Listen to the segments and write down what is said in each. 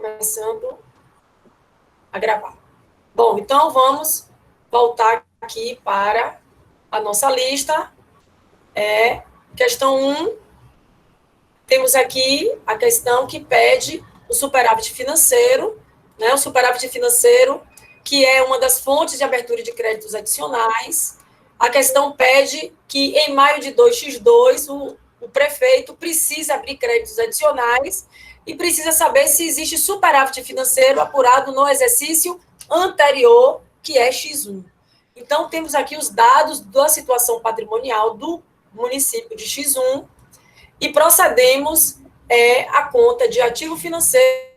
começando a gravar. Bom, então vamos voltar aqui para a nossa lista. Questão 1, temos aqui a questão que pede o superávit financeiro, né? O superávit financeiro, que é uma das fontes de abertura de créditos adicionais. A questão pede que, em maio de 2x2, o prefeito precisa abrir créditos adicionais e precisa saber se existe superávit financeiro apurado no exercício anterior, que é X1. Então, temos aqui os dados da situação patrimonial do município de X1 e procedemos a conta de ativo financeiro.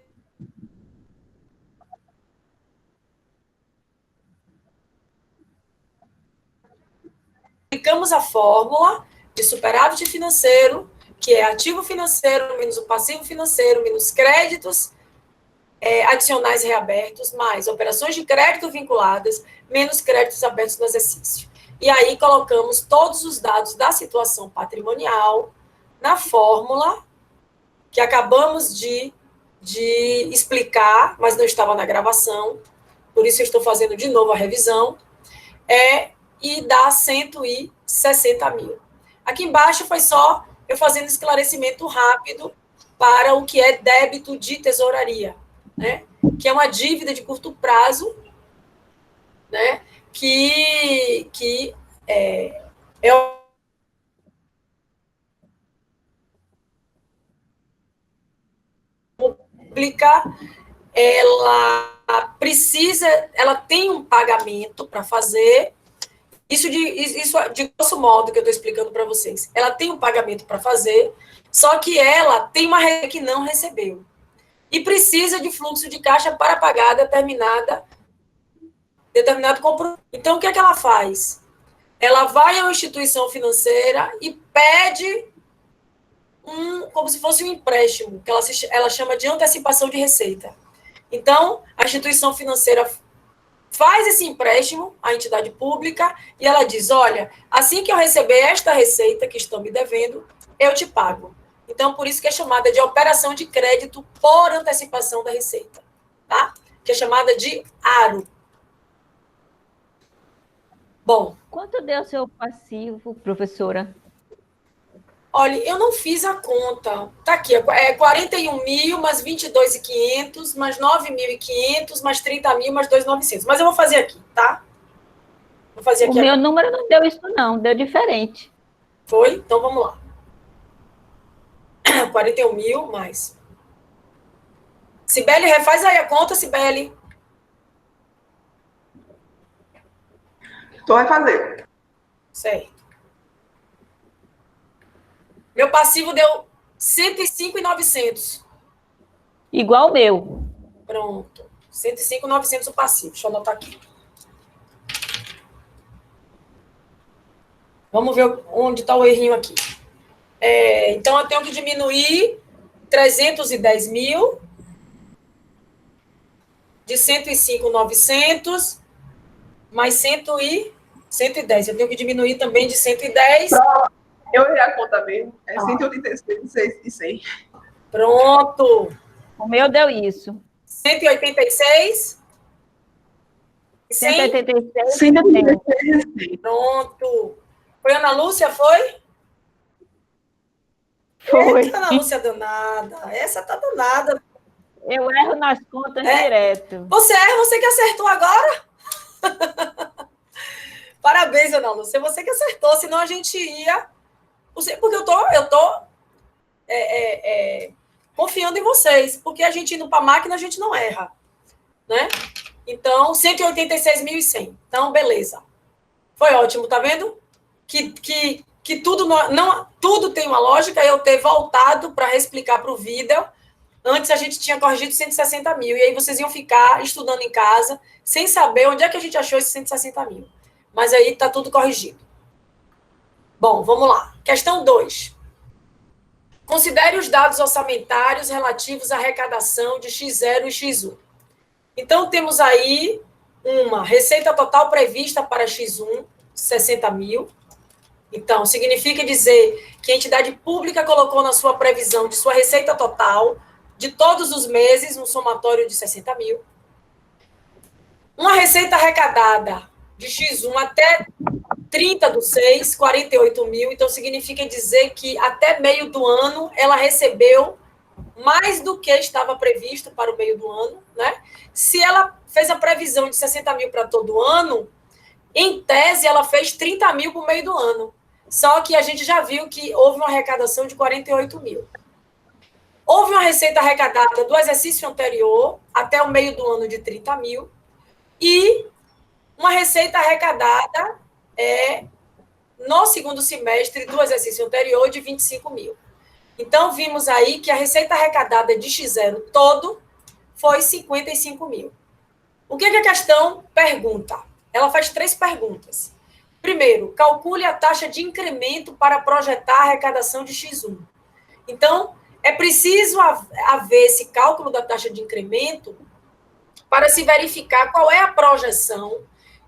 Aplicamos a fórmula de superávit financeiro, que é ativo financeiro menos o passivo financeiro, menos créditos adicionais reabertos, mais operações de crédito vinculadas, menos créditos abertos no exercício. E aí colocamos todos os dados da situação patrimonial na fórmula que acabamos de explicar, mas não estava na gravação, por isso eu estou fazendo de novo a revisão, e dá 160 mil. Aqui embaixo foi só eu fazendo esclarecimento rápido para o que é débito de tesouraria, né? Que é uma dívida de curto prazo, né? Que é pública, ela tem um pagamento para fazer. Isso de grosso modo que eu estou explicando para vocês. Ela tem um pagamento para fazer, só que ela tem uma receita que não recebeu. E precisa de fluxo de caixa para pagar determinado compromisso. Então, o que é que ela faz? Ela vai a uma instituição financeira e pede como se fosse um empréstimo, que ela chama de antecipação de receita. Então, a instituição financeira faz esse empréstimo à entidade pública e ela diz, olha, assim que eu receber esta receita que estão me devendo, eu te pago. Então, por isso que é chamada de operação de crédito por antecipação da receita, tá? Que é chamada de ARO. Bom. Quanto deu seu passivo, professora? Olha, eu não fiz a conta. Tá aqui, 41 mil, mais 22.500, mais 9.500, mais 30 mil, mais 2.900. Mas eu vou fazer aqui, tá? Vou fazer aqui. O meu número não deu isso, não. Deu diferente. Foi? Então, vamos lá. 41 mil, mais. Cibele, refaz aí a conta, Cibele. Estou refazendo. Certo. Meu passivo deu 105.900. Igual o meu. Pronto. 105.900 o passivo. Deixa eu anotar aqui. Vamos ver onde está o errinho aqui. Então, eu tenho que diminuir 310 mil de 105.900 mais 110. Eu tenho que diminuir também de 110. Pronto. Eu errei a conta mesmo. É 186 e 100. Pronto. O meu deu isso. 186. 186. 186. Pronto. Foi Ana Lúcia, foi? Foi. Eita, Ana Lúcia danada. Essa tá danada. Eu erro nas contas direto. Você erra, você que acertou agora? Parabéns, Ana Lúcia. Você que acertou, senão a gente ia... Porque eu tô confiando em vocês, porque a gente indo para a máquina, a gente não erra, né? Então, 186.100. Então, beleza. Foi ótimo, tá vendo? Que tudo, tudo tem uma lógica, eu ter voltado para reexplicar para o vídeo. Antes a gente tinha corrigido 160 mil, e aí vocês iam ficar estudando em casa, sem saber onde é que a gente achou esses 160 mil. Mas aí está tudo corrigido. Bom, vamos lá. Questão 2. Considere os dados orçamentários relativos à arrecadação de X0 e X1. Então, temos aí uma receita total prevista para X1, 60 mil. Então, significa dizer que a entidade pública colocou na sua previsão de sua receita total de todos os meses, um somatório de 60 mil. Uma receita arrecadada de X1 até 30/6, 48 mil. Então, significa dizer que até meio do ano ela recebeu mais do que estava previsto para o meio do ano, né? Se ela fez a previsão de 60 mil para todo ano, em tese ela fez 30 mil para o meio do ano. Só que a gente já viu que houve uma arrecadação de 48 mil. Houve uma receita arrecadada do exercício anterior até o meio do ano de 30 mil e uma receita arrecadada no segundo semestre do exercício anterior de 25 mil. Então, vimos aí que a receita arrecadada de X0 todo foi 55 mil. O que a questão pergunta? Ela faz 3 perguntas. Primeiro, calcule a taxa de incremento para projetar a arrecadação de X1. Então, é preciso haver esse cálculo da taxa de incremento para se verificar qual é a projeção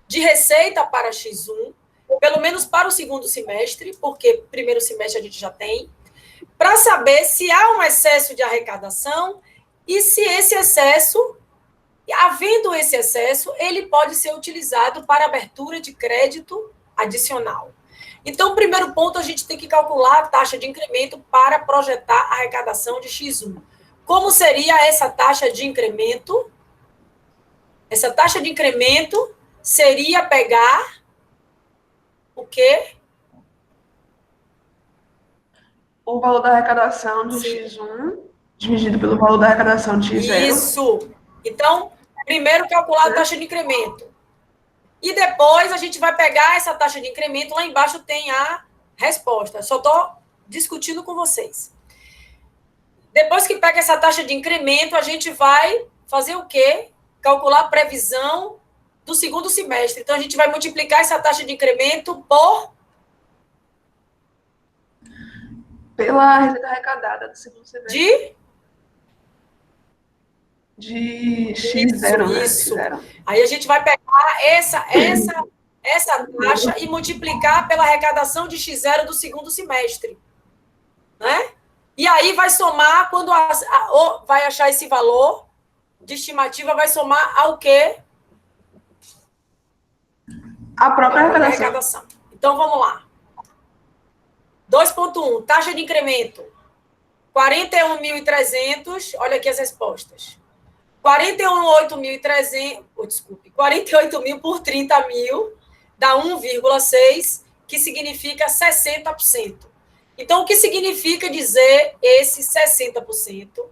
de receita para X1, pelo menos para o segundo semestre, porque primeiro semestre a gente já tem, para saber se há um excesso de arrecadação e se esse excesso, havendo esse excesso, ele pode ser utilizado para abertura de crédito adicional. Então, primeiro ponto, a gente tem que calcular a taxa de incremento para projetar a arrecadação de X1. Como seria essa taxa de incremento? Essa taxa de incremento seria pegar o quê? O valor da arrecadação de X1 dividido pelo valor da arrecadação de X0. Isso. Então, primeiro calcular a taxa de incremento. E depois a gente vai pegar essa taxa de incremento, lá embaixo tem a resposta. Só estou discutindo com vocês. Depois que pega essa taxa de incremento, a gente vai fazer o quê? Calcular a previsão do segundo semestre. Então, a gente vai multiplicar essa taxa de incremento pela receita arrecadada do segundo semestre. De X0, né? Isso. Aí a gente vai pegar essa taxa e multiplicar pela arrecadação de X0 do segundo semestre. Né? E aí vai somar, quando vai achar esse valor de estimativa, vai somar ao quê? A própria arrecadação. Então, vamos lá. 2.1, taxa de incremento. 41.300, olha aqui as respostas. 48 mil por 30 mil, dá 1,6, que significa 60%. Então, o que significa dizer esse 60%?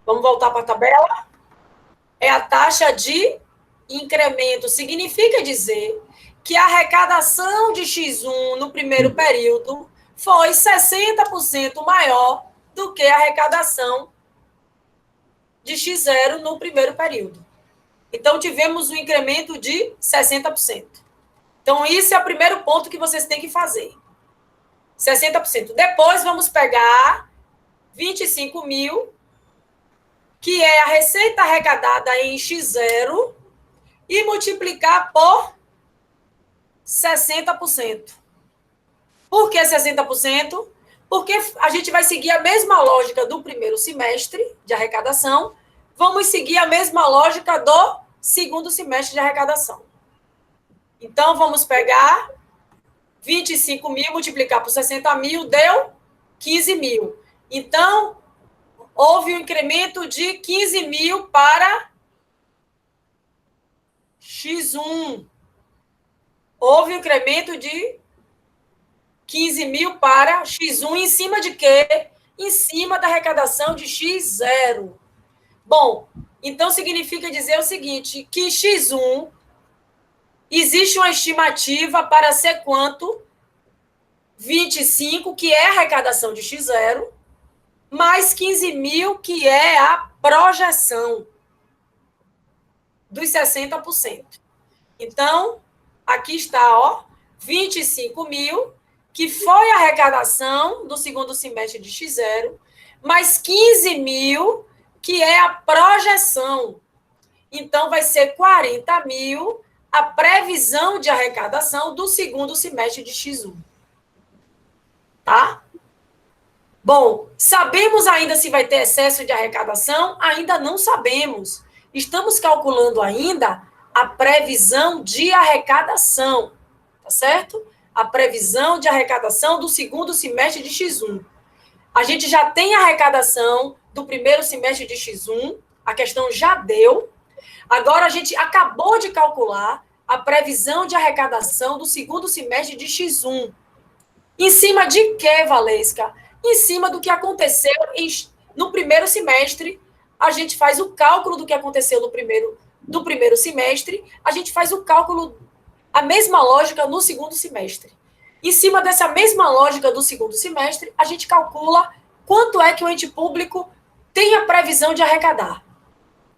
Vamos voltar para a tabela? É a taxa de incremento. Significa dizer que a arrecadação de X1 no primeiro período foi 60% maior do que a arrecadação de X0 no primeiro período. Então, tivemos um incremento de 60%. Então, isso é o primeiro ponto que vocês têm que fazer. 60%. Depois, vamos pegar 25 mil, que é a receita arrecadada em X0, e multiplicar por 60%. Por que 60%? Porque a gente vai seguir a mesma lógica do primeiro semestre de arrecadação, vamos seguir a mesma lógica do segundo semestre de arrecadação. Então, vamos pegar 25 mil, multiplicar por 60 mil, deu 15 mil. Então, houve um incremento de 15 mil para X1. Houve um incremento de 15 mil para X1, em cima de quê? Em cima da arrecadação de X0. Bom, então significa dizer o seguinte, que X1 existe uma estimativa para ser quanto? 25, que é a arrecadação de X0, mais 15 mil, que é a projeção dos 60%. Então, aqui está, ó, 25 mil, que foi a arrecadação do segundo semestre de X0, mais 15 mil, que é a projeção. Então, vai ser 40 mil a previsão de arrecadação do segundo semestre de X1. Tá? Bom, sabemos ainda se vai ter excesso de arrecadação? Ainda não sabemos. Estamos calculando ainda a previsão de arrecadação, tá certo? A previsão de arrecadação do segundo semestre de X1. A gente já tem a arrecadação do primeiro semestre de X1, a questão já deu. Agora a gente acabou de calcular a previsão de arrecadação do segundo semestre de X1. Em cima de quê, Valesca? Em cima do que aconteceu no primeiro semestre. A gente faz o cálculo do que aconteceu do primeiro semestre, a gente faz o cálculo, a mesma lógica no segundo semestre. Em cima dessa mesma lógica do segundo semestre, a gente calcula quanto é que o ente público tem a previsão de arrecadar.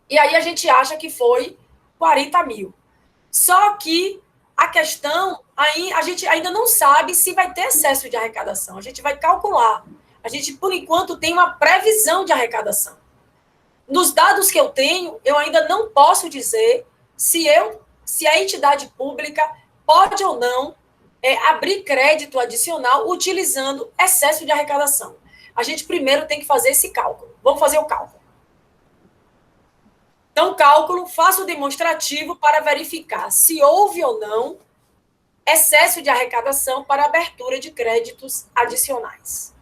E aí a gente acha que foi 40 mil. Só que a questão, aí a gente ainda não sabe se vai ter excesso de arrecadação. A gente vai calcular. A gente, por enquanto, tem uma previsão de arrecadação. Nos dados que eu tenho, eu ainda não posso dizer se a entidade pública pode ou não abrir crédito adicional utilizando excesso de arrecadação. A gente primeiro tem que fazer esse cálculo. Vamos fazer o cálculo. Então, cálculo, faço o demonstrativo para verificar se houve ou não excesso de arrecadação para abertura de créditos adicionais.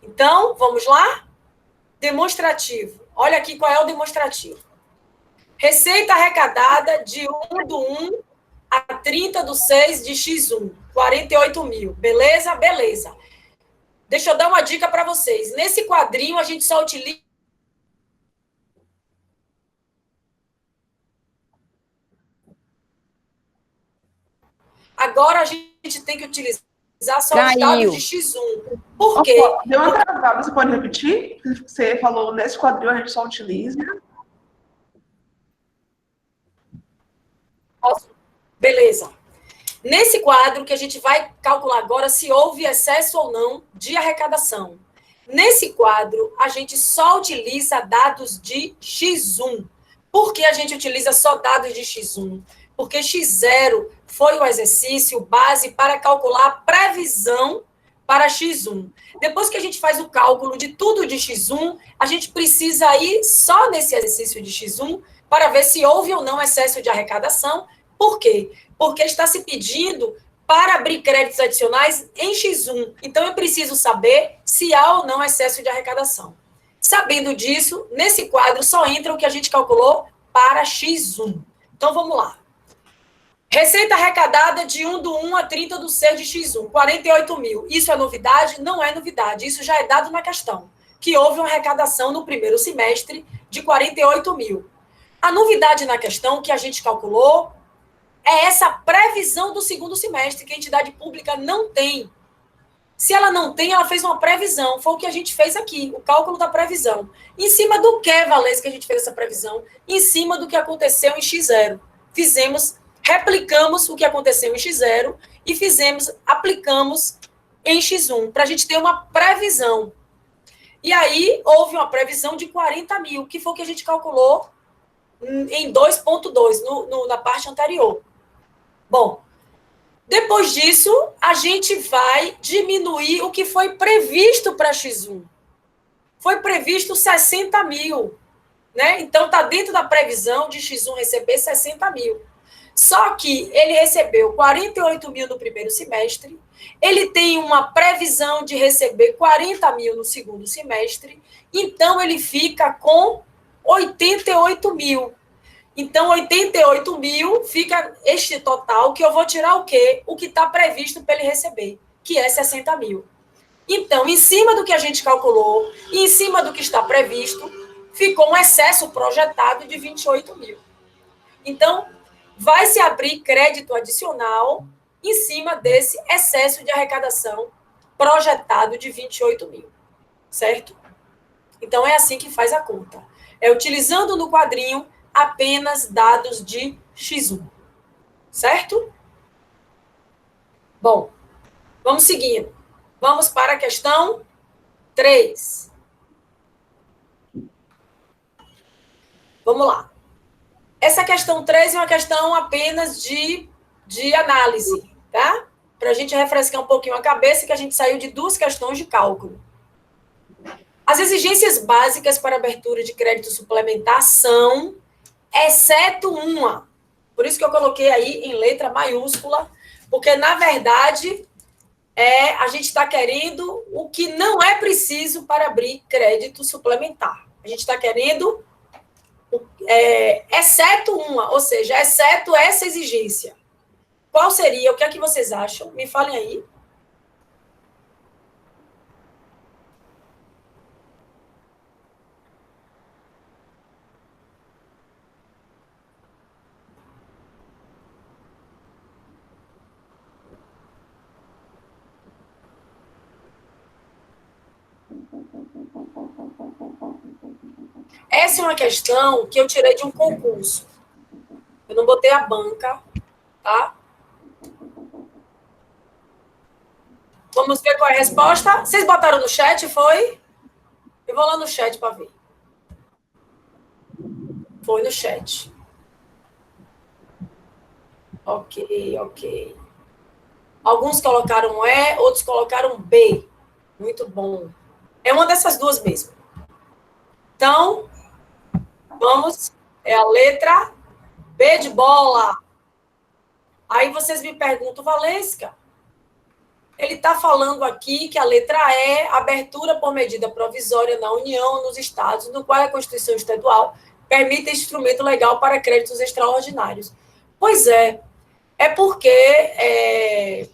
Então, vamos lá? Demonstrativo. Olha aqui qual é o demonstrativo. Receita arrecadada de 1/1 a 30/6 de X1, 48 mil. Beleza? Beleza. Deixa eu dar uma dica para vocês. Nesse quadrinho, a gente só utiliza... Agora, a gente tem que utilizar só os dados de X1. Por quê? Deu uma travada, você pode repetir? Você falou, nesse quadrinho a gente só utiliza... Beleza. Nesse quadro que a gente vai calcular agora se houve excesso ou não de arrecadação. Nesse quadro, a gente só utiliza dados de X1. Por que a gente utiliza só dados de X1? Porque X0 foi o exercício base para calcular a previsão para X1. Depois que a gente faz o cálculo de tudo de X1, a gente precisa ir só nesse exercício de X1 para ver se houve ou não excesso de arrecadação. Por quê? Porque está se pedindo para abrir créditos adicionais em X1. Então, eu preciso saber se há ou não excesso de arrecadação. Sabendo disso, nesse quadro só entra o que a gente calculou para X1. Então, vamos lá. Receita arrecadada de 1/1 a 30/6 de X1, 48 mil. Isso é novidade? Não é novidade. Isso já é dado na questão, que houve uma arrecadação no primeiro semestre de 48 mil. A novidade na questão que a gente calculou é essa previsão do segundo semestre, que a entidade pública não tem. Se ela não tem, ela fez uma previsão. Foi o que a gente fez aqui, o cálculo da previsão. Em cima do que, Valesca, que a gente fez essa previsão? Em cima do que aconteceu em X0. Replicamos o que aconteceu em X0 e aplicamos em X1, para a gente ter uma previsão. E aí, houve uma previsão de 40 mil, que foi o que a gente calculou em 2.2, na parte anterior. Bom, depois disso, a gente vai diminuir o que foi previsto para X1. Foi previsto 60 mil, né? Então, está dentro da previsão de X1 receber 60 mil. Só que ele recebeu 48 mil no primeiro semestre, ele tem uma previsão de receber 40 mil no segundo semestre, então ele fica com 88 mil. Então, 88 mil fica este total, que eu vou tirar o quê? O que está previsto para ele receber, que é 60 mil. Então, em cima do que a gente calculou, e em cima do que está previsto, ficou um excesso projetado de 28 mil. Então, vai se abrir crédito adicional em cima desse excesso de arrecadação projetado de 28 mil, certo? Então, é assim que faz a conta. É utilizando no quadrinho apenas dados de X1, certo? Bom, vamos seguindo. Vamos para a questão 3. Vamos lá. Essa questão 3 é uma questão apenas de análise, tá? Para a gente refrescar um pouquinho a cabeça, que a gente saiu de 2 questões de cálculo. As exigências básicas para abertura de crédito suplementar são, exceto uma. Por isso que eu coloquei aí em letra maiúscula, porque, na verdade, a gente está querendo o que não é preciso para abrir crédito suplementar. A gente está querendo, exceto uma, ou seja, exceto essa exigência. Qual seria? O que é que vocês acham? Me falem aí. Essa é uma questão que eu tirei de um concurso. Eu não botei a banca, tá? Vamos ver qual é a resposta. Vocês botaram no chat, foi? Eu vou lá no chat para ver. Foi no chat. Ok. Alguns colocaram E, outros colocaram B. Muito bom. É uma dessas duas mesmo. Então, vamos. É a letra B de bola. Aí vocês me perguntam, Valesca, ele está falando aqui que a letra E, abertura por medida provisória na União, nos estados, no qual a Constituição Estadual permite instrumento legal para créditos extraordinários. Pois é porque,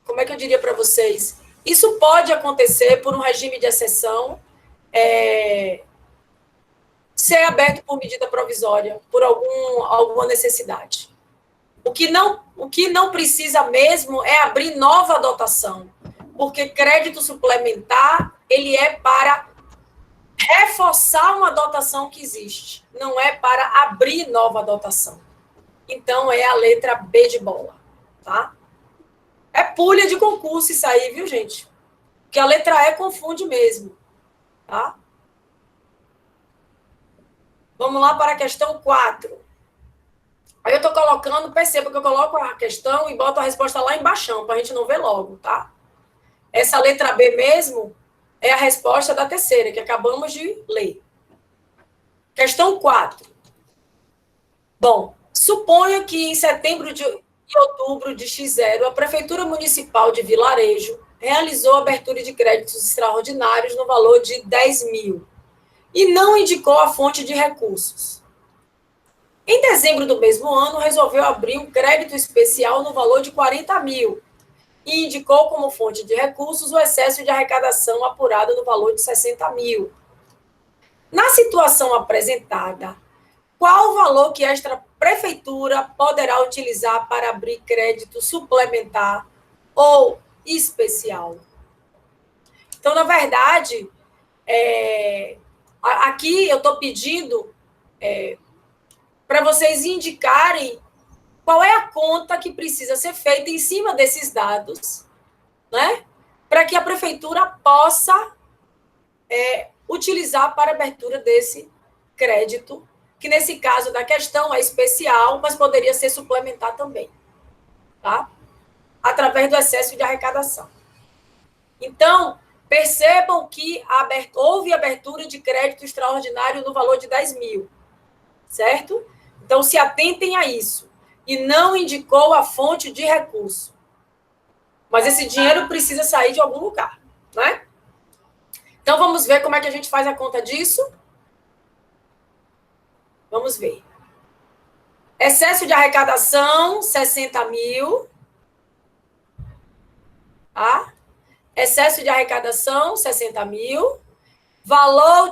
como é que eu diria para vocês? Isso pode acontecer por um regime de exceção, ser aberto por medida provisória, por alguma necessidade. O que não precisa mesmo é abrir nova dotação, porque crédito suplementar, ele é para reforçar uma dotação que existe, não é para abrir nova dotação. Então, é a letra B de bola, tá? É pulha de concurso isso aí, viu, gente? Porque a letra E confunde mesmo, tá? Vamos lá para a questão 4. Aí eu estou colocando, perceba que eu coloco a questão e boto a resposta lá embaixo, para a gente não ver logo, tá? Essa letra B mesmo é a resposta da terceira, que acabamos de ler. Questão 4. Bom, suponha que em setembro e outubro de X0, a Prefeitura Municipal de Vilarejo realizou a abertura de créditos extraordinários no valor de 10 mil e não indicou a fonte de recursos. Em dezembro do mesmo ano, resolveu abrir um crédito especial no valor de 40 mil e indicou como fonte de recursos o excesso de arrecadação apurado no valor de 60 mil. Na situação apresentada, qual o valor que esta prefeitura poderá utilizar para abrir crédito suplementar ou especial? Então, na verdade, aqui eu estou pedindo para vocês indicarem qual é a conta que precisa ser feita em cima desses dados, né? Para que a prefeitura possa utilizar para a abertura desse crédito, que nesse caso da questão é especial, mas poderia ser suplementar também, tá? Através do excesso de arrecadação. Então, percebam que houve abertura de crédito extraordinário no valor de 10 mil, certo? Então, se atentem a isso. E não indicou a fonte de recurso. Mas esse dinheiro precisa sair de algum lugar, né? Então, vamos ver como é que a gente faz a conta disso? Vamos ver. Excesso de arrecadação, 60 mil. Tá? Excesso de arrecadação, 60 mil. Valor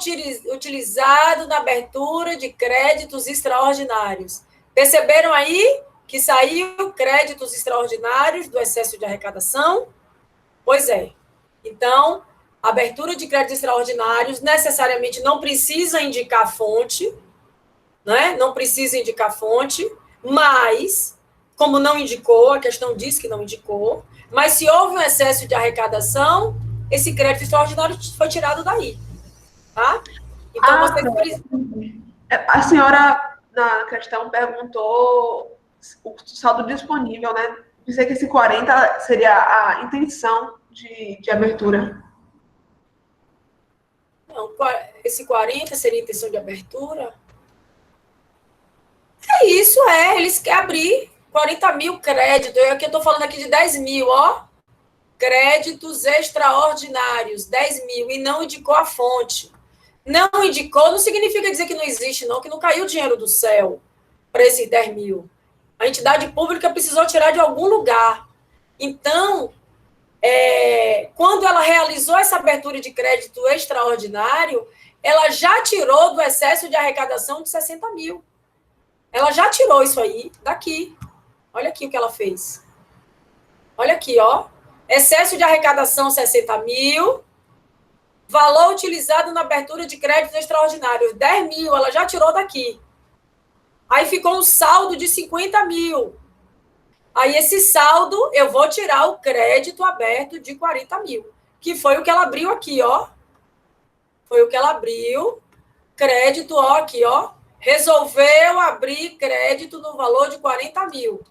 utilizado na abertura de créditos extraordinários. Perceberam aí que saiu créditos extraordinários do excesso de arrecadação? Pois é. Então, abertura de créditos extraordinários necessariamente não precisa indicar fonte, né? Não precisa indicar fonte, mas, como não indicou, a questão diz que não indicou, mas se houve um excesso de arrecadação, esse crédito extraordinário foi tirado daí. Tá? Então, a senhora, na questão, perguntou o saldo disponível, né? Pensei que esse 40 seria a intenção de abertura. Não, esse 40 seria intenção de abertura? É isso, eles querem abrir 40 mil créditos. Aqui eu estou falando aqui de 10 mil, ó. Créditos extraordinários, 10 mil, e não indicou a fonte. Não indicou, não significa dizer que não existe, não, que não caiu dinheiro do céu para esses 10 mil. A entidade pública precisou tirar de algum lugar. Então, quando ela realizou essa abertura de crédito extraordinário, ela já tirou do excesso de arrecadação de 60 mil. Ela já tirou isso aí daqui. Olha aqui o que ela fez. Olha aqui, ó. Excesso de arrecadação, 60 mil. Valor utilizado na abertura de créditos extraordinários, 10 mil. Ela já tirou daqui. Aí ficou um saldo de 50 mil. Aí esse saldo, eu vou tirar o crédito aberto de 40 mil. Que foi o que ela abriu aqui, ó. Foi o que ela abriu. Crédito, ó, aqui, ó. Resolveu abrir crédito no valor de 40 mil.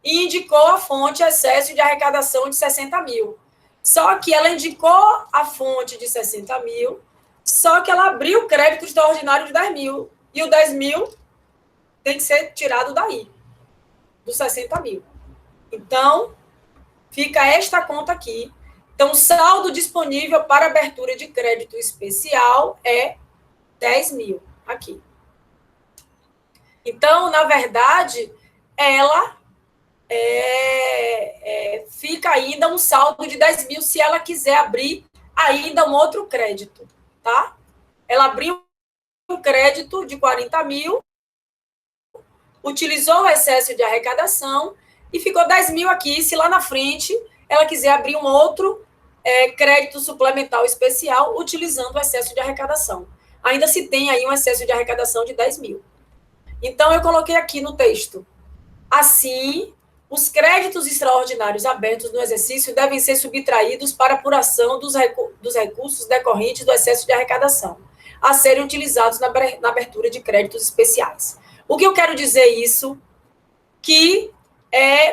E indicou a fonte excesso de arrecadação de 60 mil. Só que ela indicou a fonte de 60 mil, só que ela abriu o crédito extraordinário de 10 mil. E o 10 mil tem que ser tirado daí, dos 60 mil. Então, fica esta conta aqui. Então, o saldo disponível para abertura de crédito especial é 10 mil, aqui. Então, na verdade, ela fica ainda um saldo de 10 mil se ela quiser abrir ainda um outro crédito, tá? Ela abriu um crédito de 40 mil, utilizou o excesso de arrecadação e ficou 10 mil aqui. Se lá na frente ela quiser abrir um outro crédito suplementar especial, utilizando o excesso de arrecadação. Ainda se tem aí um excesso de arrecadação de 10 mil. Então, eu coloquei aqui no texto. Assim, os créditos extraordinários abertos no exercício devem ser subtraídos para apuração dos recursos decorrentes do excesso de arrecadação, a serem utilizados na abertura de créditos especiais. O que eu quero dizer isso? Que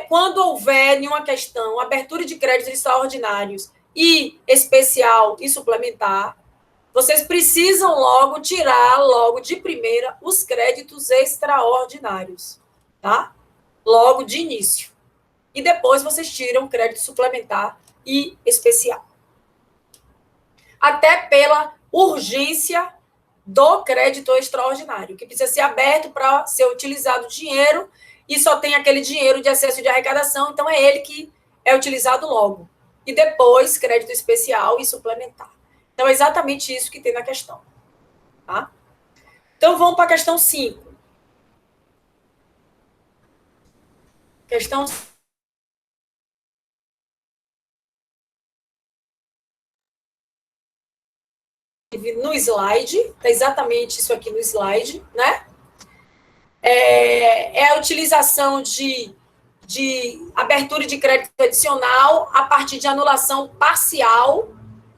quando houver nenhuma questão, abertura de créditos extraordinários e especial e suplementar, vocês precisam logo tirar, logo de primeira, os créditos extraordinários, tá? Logo de início. E depois vocês tiram crédito suplementar e especial. Até pela urgência do crédito extraordinário, que precisa ser aberto para ser utilizado dinheiro e só tem aquele dinheiro de excesso de arrecadação, então é ele que é utilizado logo. E depois, crédito especial e suplementar. Então, é exatamente isso que tem na questão. Tá? Então, vamos para a questão 5. Questão 5. No slide, está exatamente isso aqui no slide, né? É a utilização de abertura de crédito adicional a partir de anulação parcial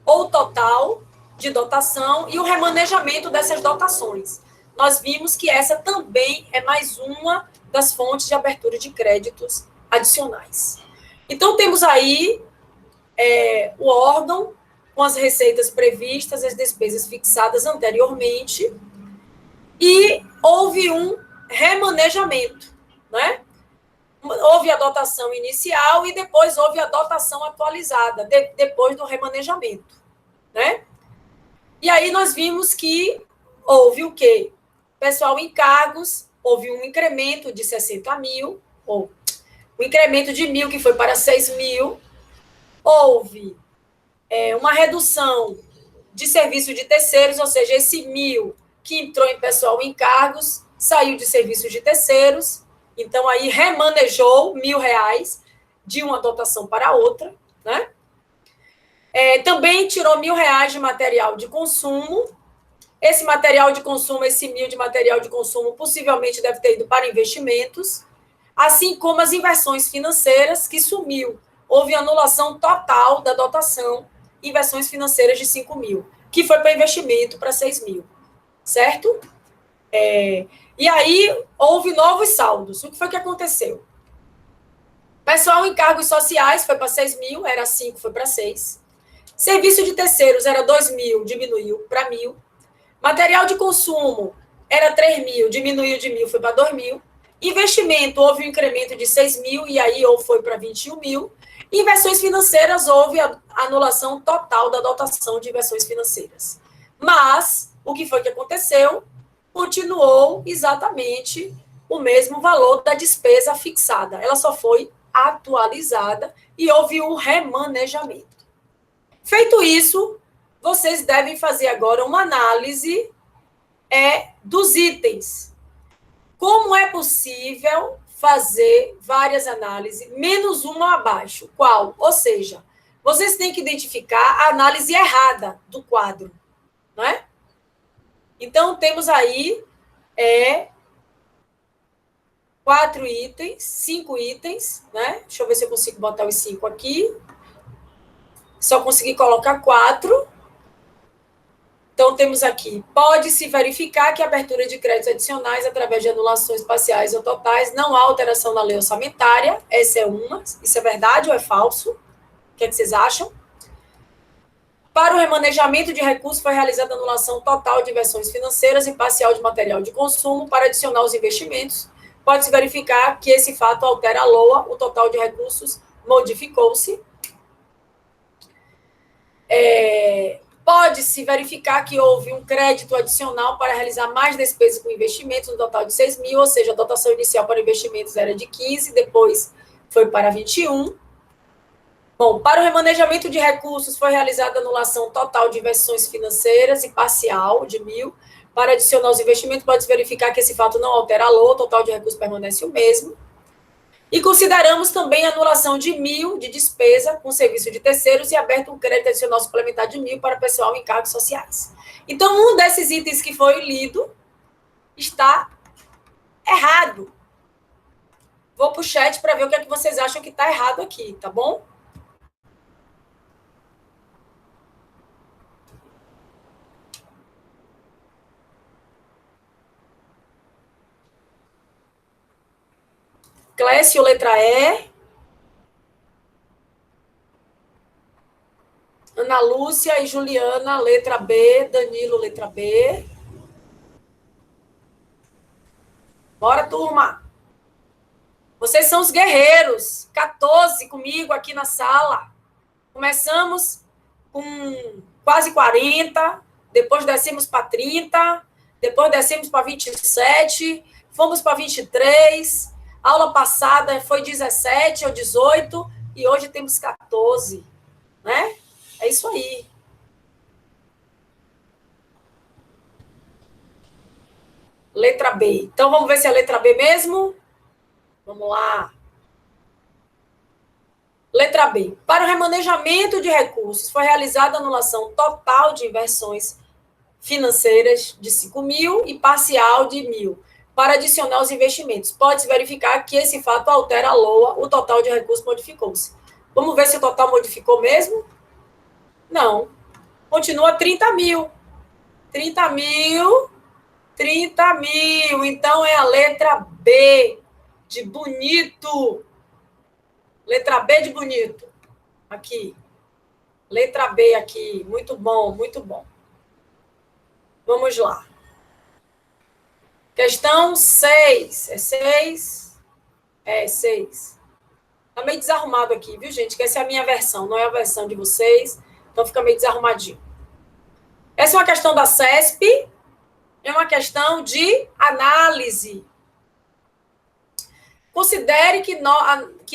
ou total de dotação e o remanejamento dessas dotações. Nós vimos que essa também é mais uma das fontes de abertura de créditos adicionais. Então, temos aí o órgão com as receitas previstas, as despesas fixadas anteriormente, e houve um remanejamento, né? Houve a dotação inicial e depois houve a dotação atualizada, depois do remanejamento, né? E aí nós vimos que houve o quê? Pessoal, encargos, houve um incremento de 60 mil, ou um incremento de 1.000, que foi para 6 mil, houve uma redução de serviço de terceiros, ou seja, esse 1.000 que entrou em pessoal encargos, saiu de serviços de terceiros, então aí remanejou R$1.000 de uma dotação para outra, né? Também tirou R$1.000 de material de consumo. Esse material de consumo, esse 1.000 de material de consumo, possivelmente deve ter ido para investimentos, assim como as inversões financeiras, que sumiu. Houve anulação total da dotação, inversões financeiras de 5.000, que foi para investimento para 6.000, certo? E aí, houve novos saldos. O que foi que aconteceu? Pessoal, encargos sociais foi para 6.000, era 5, foi para 6. Serviço de terceiros era 2.000, diminuiu para 1.000. Material de consumo era 3.000, diminuiu de 1.000, foi para 2.000. Investimento, houve um incremento de 6.000 e aí ou foi para 21.000. Inversões financeiras, houve a anulação total da dotação de inversões financeiras. Mas, o que foi que aconteceu? Continuou exatamente o mesmo valor da despesa fixada. Ela só foi atualizada e houve um remanejamento. Feito isso, vocês devem fazer agora uma análise dos itens. Como é possível fazer várias análises, menos uma abaixo? Qual? Ou seja, vocês têm que identificar a análise errada do quadro, não é? Então, temos aí 4 itens, 5 itens, né? Deixa eu ver se eu consigo botar os 5 aqui. Só consegui colocar 4. Então, temos aqui, pode-se verificar que a abertura de créditos adicionais através de anulações parciais ou totais não há alteração na lei orçamentária. Essa é uma. Isso é verdade ou é falso? O que é que vocês acham? Para o remanejamento de recursos, foi realizada anulação total de inversões financeiras e parcial de material de consumo para adicionar os investimentos. Pode-se verificar que esse fato altera a LOA, o total de recursos modificou-se. Pode-se verificar que houve um crédito adicional para realizar mais despesas com investimentos, no total de 6.000, ou seja, a dotação inicial para investimentos era de 15, depois foi para 21. Bom, para o remanejamento de recursos, foi realizada anulação total de inversões financeiras e parcial de 1.000. Para adicionar os investimentos, pode-se verificar que esse fato não altera a LOA, o total de recursos permanece o mesmo. E consideramos também a anulação de 1.000 de despesa com serviço de terceiros e aberto um crédito adicional suplementar de 1.000 para pessoal em cargos sociais. Então, um desses itens que foi lido está errado. Vou para o chat para ver o que é que vocês acham que está errado aqui, tá bom? Clécio, letra E. Ana Lúcia e Juliana, letra B. Danilo, letra B. Bora, turma. Vocês são os guerreiros. 14 comigo aqui na sala. Começamos com quase 40, depois descemos para 30, depois descemos para 27, fomos para 23. Aula passada foi 17 ou 18 e hoje temos 14, né? É isso aí. Letra B. Então, vamos ver se é a letra B mesmo? Vamos lá. Letra B. Para o remanejamento de recursos, foi realizada a anulação total de inversões financeiras de 5.000 e parcial de 1.000 para adicionar os investimentos. Pode-se verificar que esse fato altera a LOA, o total de recursos modificou-se. Vamos ver se o total modificou mesmo? Não. Continua 30.000. 30.000. 30.000. Então, é a letra B de bonito. Letra B de bonito. Aqui. Letra B aqui. Muito bom, muito bom. Vamos lá. Questão 6. É 6? É 6. Tá meio desarrumado aqui, viu, gente? Que essa é a minha versão, não é a versão de vocês. Então, fica meio desarrumadinho. Essa é uma questão da CESP. É uma questão de análise. Considere que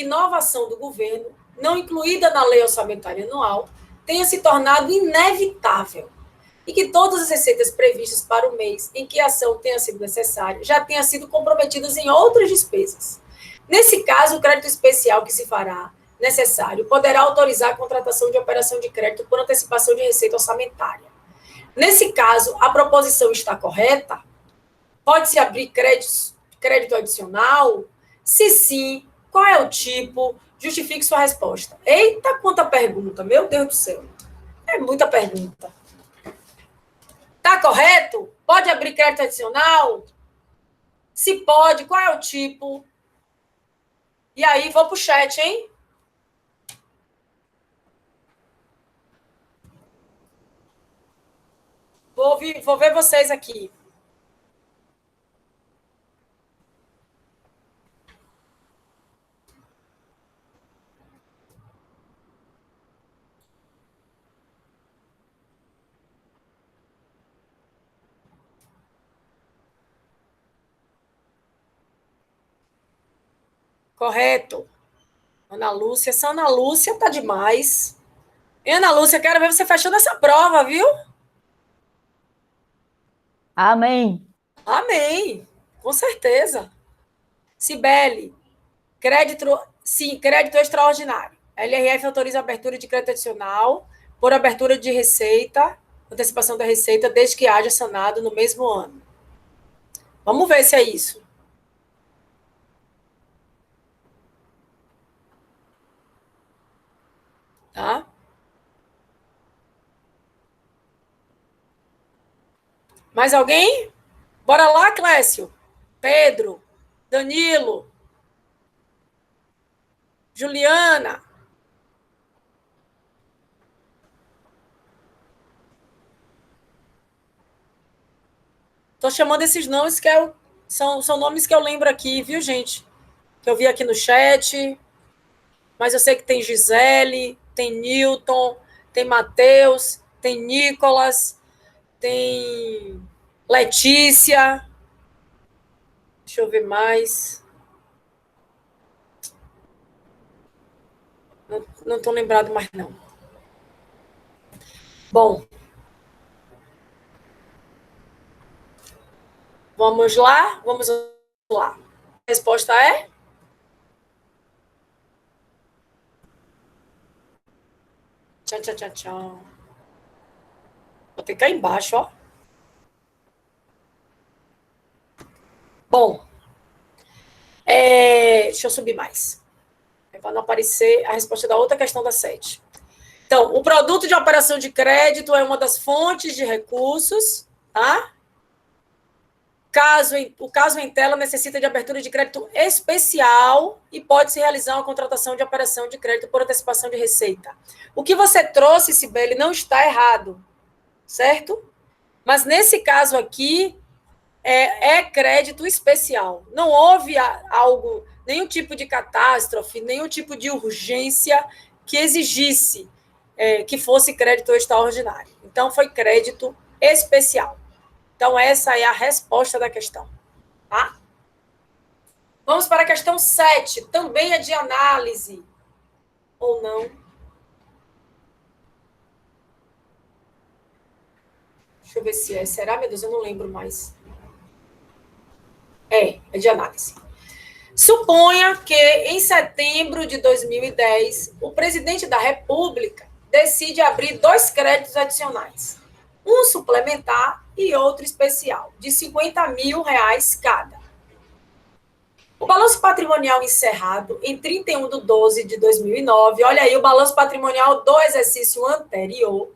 nova ação do governo, não incluída na lei orçamentária anual, tenha se tornado inevitável e que todas as receitas previstas para o mês em que a ação tenha sido necessária já tenham sido comprometidas em outras despesas. Nesse caso, o crédito especial que se fará necessário poderá autorizar a contratação de operação de crédito por antecipação de receita orçamentária. Nesse caso, a proposição está correta? Pode-se abrir crédito adicional? Se sim, qual é o tipo? Justifique sua resposta. Eita, quanta pergunta, meu Deus do céu. É muita pergunta. Tá correto? Pode abrir crédito adicional? Se pode, qual é o tipo? E aí, vou pro chat, hein? Vou ver vocês aqui. Correto. Ana Lúcia. Essa Ana Lúcia tá demais. E Ana Lúcia, quero ver você fechando essa prova, viu? Amém. Amém. Com certeza. Cibele, crédito, sim, crédito extraordinário. A LRF autoriza a abertura de crédito adicional por abertura de receita, antecipação da receita, desde que haja sanado no mesmo ano. Vamos ver se é isso. Tá? Mais alguém? Bora lá, Clécio. Pedro, Danilo, Juliana. Tô chamando esses nomes que são nomes que eu lembro aqui, viu, gente? Que eu vi aqui no chat. Mas eu sei que tem Gisele, tem Newton, tem Matheus, tem Nicolas, tem Letícia. Deixa eu ver mais. Não estou lembrado mais, não. Bom. Vamos lá? Vamos lá. A resposta é? Tchau, tchau, tchau, tchau. Vou ter que ir embaixo, ó. Bom. Deixa eu subir mais. Para não aparecer a resposta da outra questão da 7. Então, o produto de operação de crédito é uma das fontes de recursos, tá? O caso em tela necessita de abertura de crédito especial e pode-se realizar uma contratação de operação de crédito por antecipação de receita. O que você trouxe, Cibele, não está errado, certo? Mas nesse caso aqui, é crédito especial. Não houve nenhum tipo de catástrofe, nenhum tipo de urgência que exigisse que fosse crédito extraordinário. Então, foi crédito especial. Então, essa é a resposta da questão. Tá? Vamos para a questão 7. Também é de análise. Ou não? Deixa eu ver se é. Será, meu Deus? Eu não lembro mais. É de análise. Suponha que, em setembro de 2010, o presidente da República decide abrir 2 créditos adicionais. Um suplementar e outro especial, de R$50 mil cada. O balanço patrimonial encerrado em 31/12/2009, olha aí o balanço patrimonial do exercício anterior,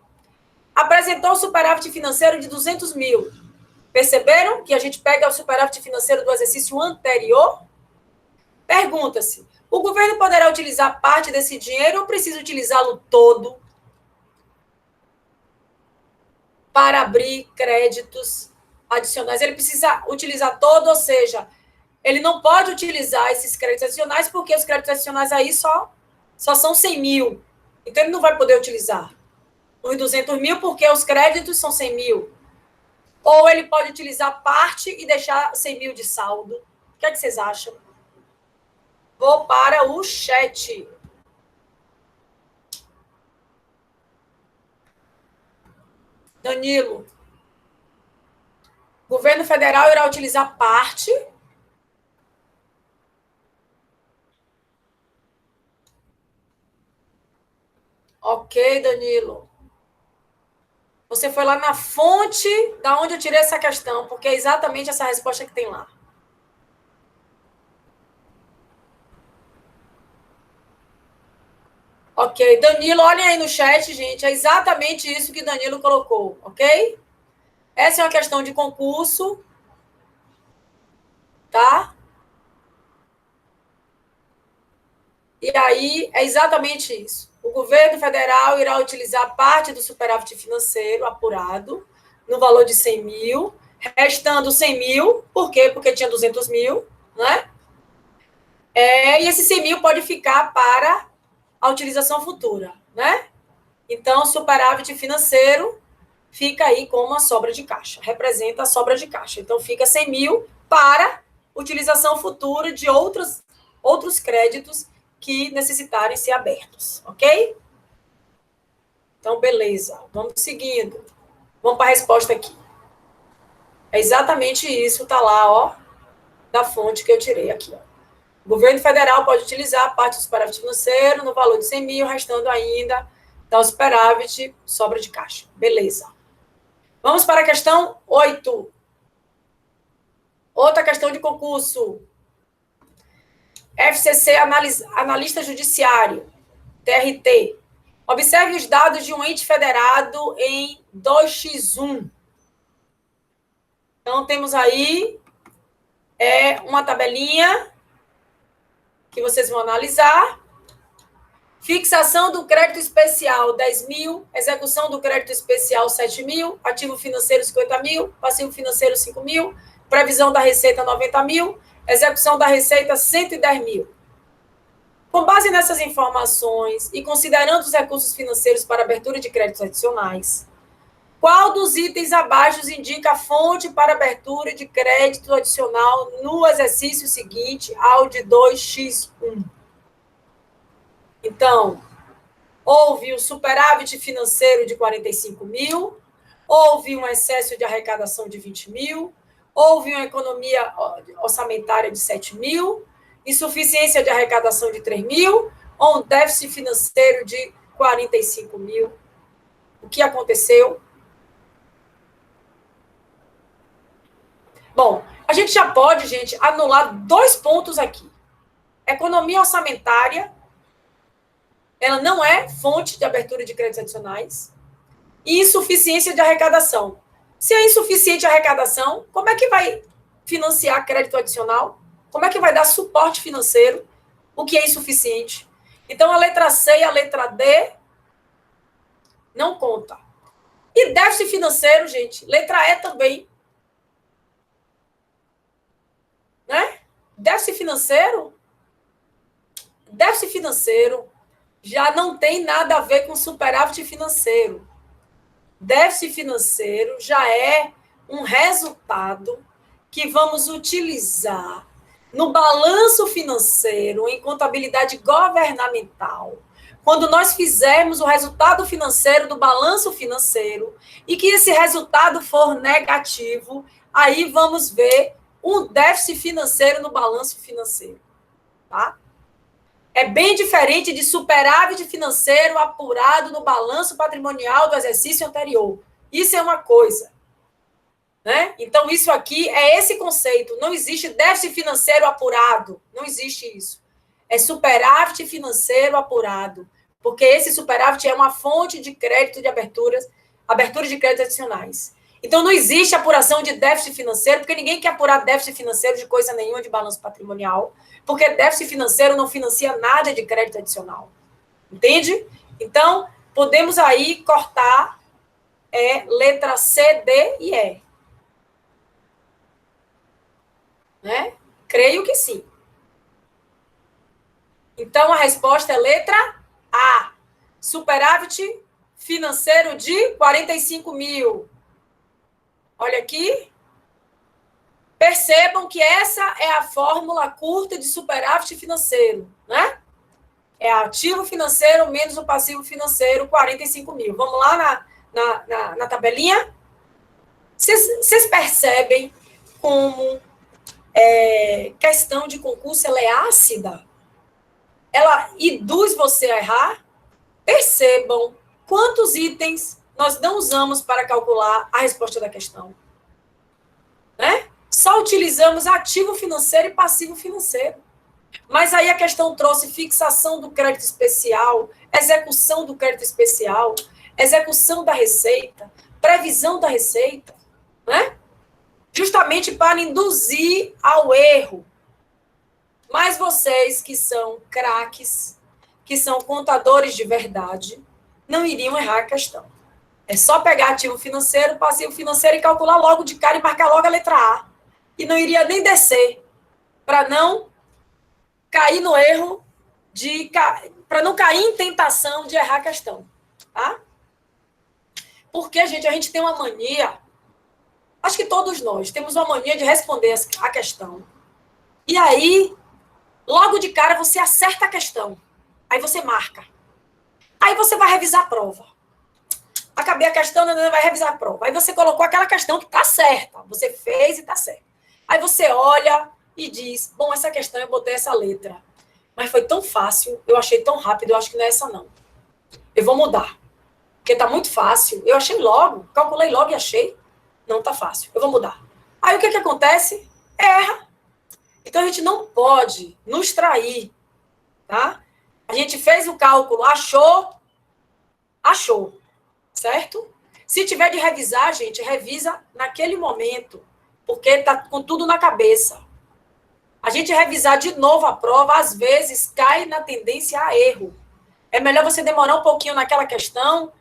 apresentou superávit financeiro de 200 mil. Perceberam que a gente pega o superávit financeiro do exercício anterior? Pergunta-se, o governo poderá utilizar parte desse dinheiro ou precisa utilizá-lo todo para abrir créditos adicionais? Ele precisa utilizar todo, ou seja, ele não pode utilizar esses créditos adicionais porque os créditos adicionais aí só são 100 mil. Então, ele não vai poder utilizar os 200 mil porque os créditos são 100 mil. Ou ele pode utilizar parte e deixar 100 mil de saldo. O que é que vocês acham? Vou para o chat. Danilo. O governo federal irá utilizar parte. Ok, Danilo. Você foi lá na fonte da onde eu tirei essa questão, porque é exatamente essa resposta que tem lá. Ok, Danilo, olhem aí no chat, gente, é exatamente isso que Danilo colocou, ok? Essa é uma questão de concurso, tá? E aí, é exatamente isso. O governo federal irá utilizar parte do superávit financeiro apurado no valor de 100 mil, restando 100 mil, por quê? Porque tinha 200 mil, né? E esse 100 mil pode ficar para a utilização futura, né? Então, superávit financeiro fica aí como a sobra de caixa, representa a sobra de caixa. Então, fica 100 mil para utilização futura de outros créditos que necessitarem ser abertos, ok? Então, beleza. Vamos seguindo. Vamos para a resposta aqui. É exatamente isso, tá lá, ó, da fonte que eu tirei aqui, ó. O governo federal pode utilizar parte do superávit financeiro no valor de 100 mil, restando ainda da superávit, sobra de caixa. Beleza. Vamos para a questão 8. Outra questão de concurso. FCC, analista judiciário, TRT. Observe os dados de um ente federado em 2x1. Então, temos aí uma tabelinha que vocês vão analisar. Fixação do crédito especial, 10 mil. Execução do crédito especial, 7 mil. Ativo financeiro, 50 mil. Passivo financeiro, 5 mil. Previsão da receita, 90 mil. Execução da receita, 110 mil. Com base nessas informações e considerando os recursos financeiros para abertura de créditos adicionais, qual dos itens abaixo indica a fonte para abertura de crédito adicional no exercício seguinte ao de 2x1? Então, houve um superávit financeiro de 45 mil, houve um excesso de arrecadação de 20 mil, houve uma economia orçamentária de 7 mil, insuficiência de arrecadação de 3 mil, ou um déficit financeiro de 45 mil. O que aconteceu? Bom, a gente já pode, gente, anular 2 pontos aqui. Economia orçamentária, ela não é fonte de abertura de créditos adicionais, e insuficiência de arrecadação. Se é insuficiente a arrecadação, como é que vai financiar crédito adicional? Como é que vai dar suporte financeiro? O que é insuficiente? Então, a letra C e a letra D não conta. E déficit financeiro, gente, letra E também. Né? Déficit financeiro já não tem nada a ver com superávit financeiro. Déficit financeiro já é um resultado que vamos utilizar no balanço financeiro, em contabilidade governamental, quando nós fizermos o resultado financeiro do balanço financeiro e que esse resultado for negativo, aí vamos ver um déficit financeiro no balanço financeiro, tá? É bem diferente de superávit financeiro apurado no balanço patrimonial do exercício anterior. Isso é uma coisa, né? Então, isso aqui é esse conceito. Não existe déficit financeiro apurado. Não existe isso. É superávit financeiro apurado. Porque esse superávit é uma fonte de crédito de abertura de créditos adicionais. Então, não existe apuração de déficit financeiro, porque ninguém quer apurar déficit financeiro de coisa nenhuma de balanço patrimonial, porque déficit financeiro não financia nada de crédito adicional. Entende? Então, podemos aí cortar letra C, D e E. Né? Creio que sim. Então, a resposta é letra A. Superávit financeiro de 45 mil. Olha aqui. Percebam que essa é a fórmula curta de superávit financeiro, né? É ativo financeiro menos o passivo financeiro, 45 mil. Vamos lá na tabelinha? Vocês percebem como questão de concurso ela é ácida? Ela induz você a errar? Percebam quantos itens nós não usamos para calcular a resposta da questão. Né? Só utilizamos ativo financeiro e passivo financeiro. Mas aí a questão trouxe fixação do crédito especial, execução do crédito especial, execução da receita, previsão da receita, né? Justamente para induzir ao erro. Mas vocês que são craques, que são contadores de verdade, não iriam errar a questão. É só pegar ativo financeiro, passivo financeiro e calcular logo de cara e marcar logo a letra A. E não iria nem descer, para não cair no erro para não cair em tentação de errar a questão, tá? Porque, gente, a gente tem uma mania, acho que todos nós temos uma mania de responder a questão. E aí, logo de cara, você acerta a questão. Aí você marca. Aí você vai revisar a prova. Acabei a questão, vai revisar a prova. Aí você colocou aquela questão que está certa. Você fez e está certa. Aí você olha e diz, bom, essa questão eu botei essa letra. Mas foi tão fácil, eu achei tão rápido, eu acho que não é essa não. Eu vou mudar. Porque está muito fácil. Eu achei logo, calculei logo e achei. Não está fácil, eu vou mudar. Aí o que acontece? Erra. Então a gente não pode nos trair, tá? A gente fez o cálculo, achou, certo? Se tiver de revisar, gente, revisa naquele momento, porque tá com tudo na cabeça. A gente revisar de novo a prova, às vezes, cai na tendência a erro. É melhor você demorar um pouquinho naquela questão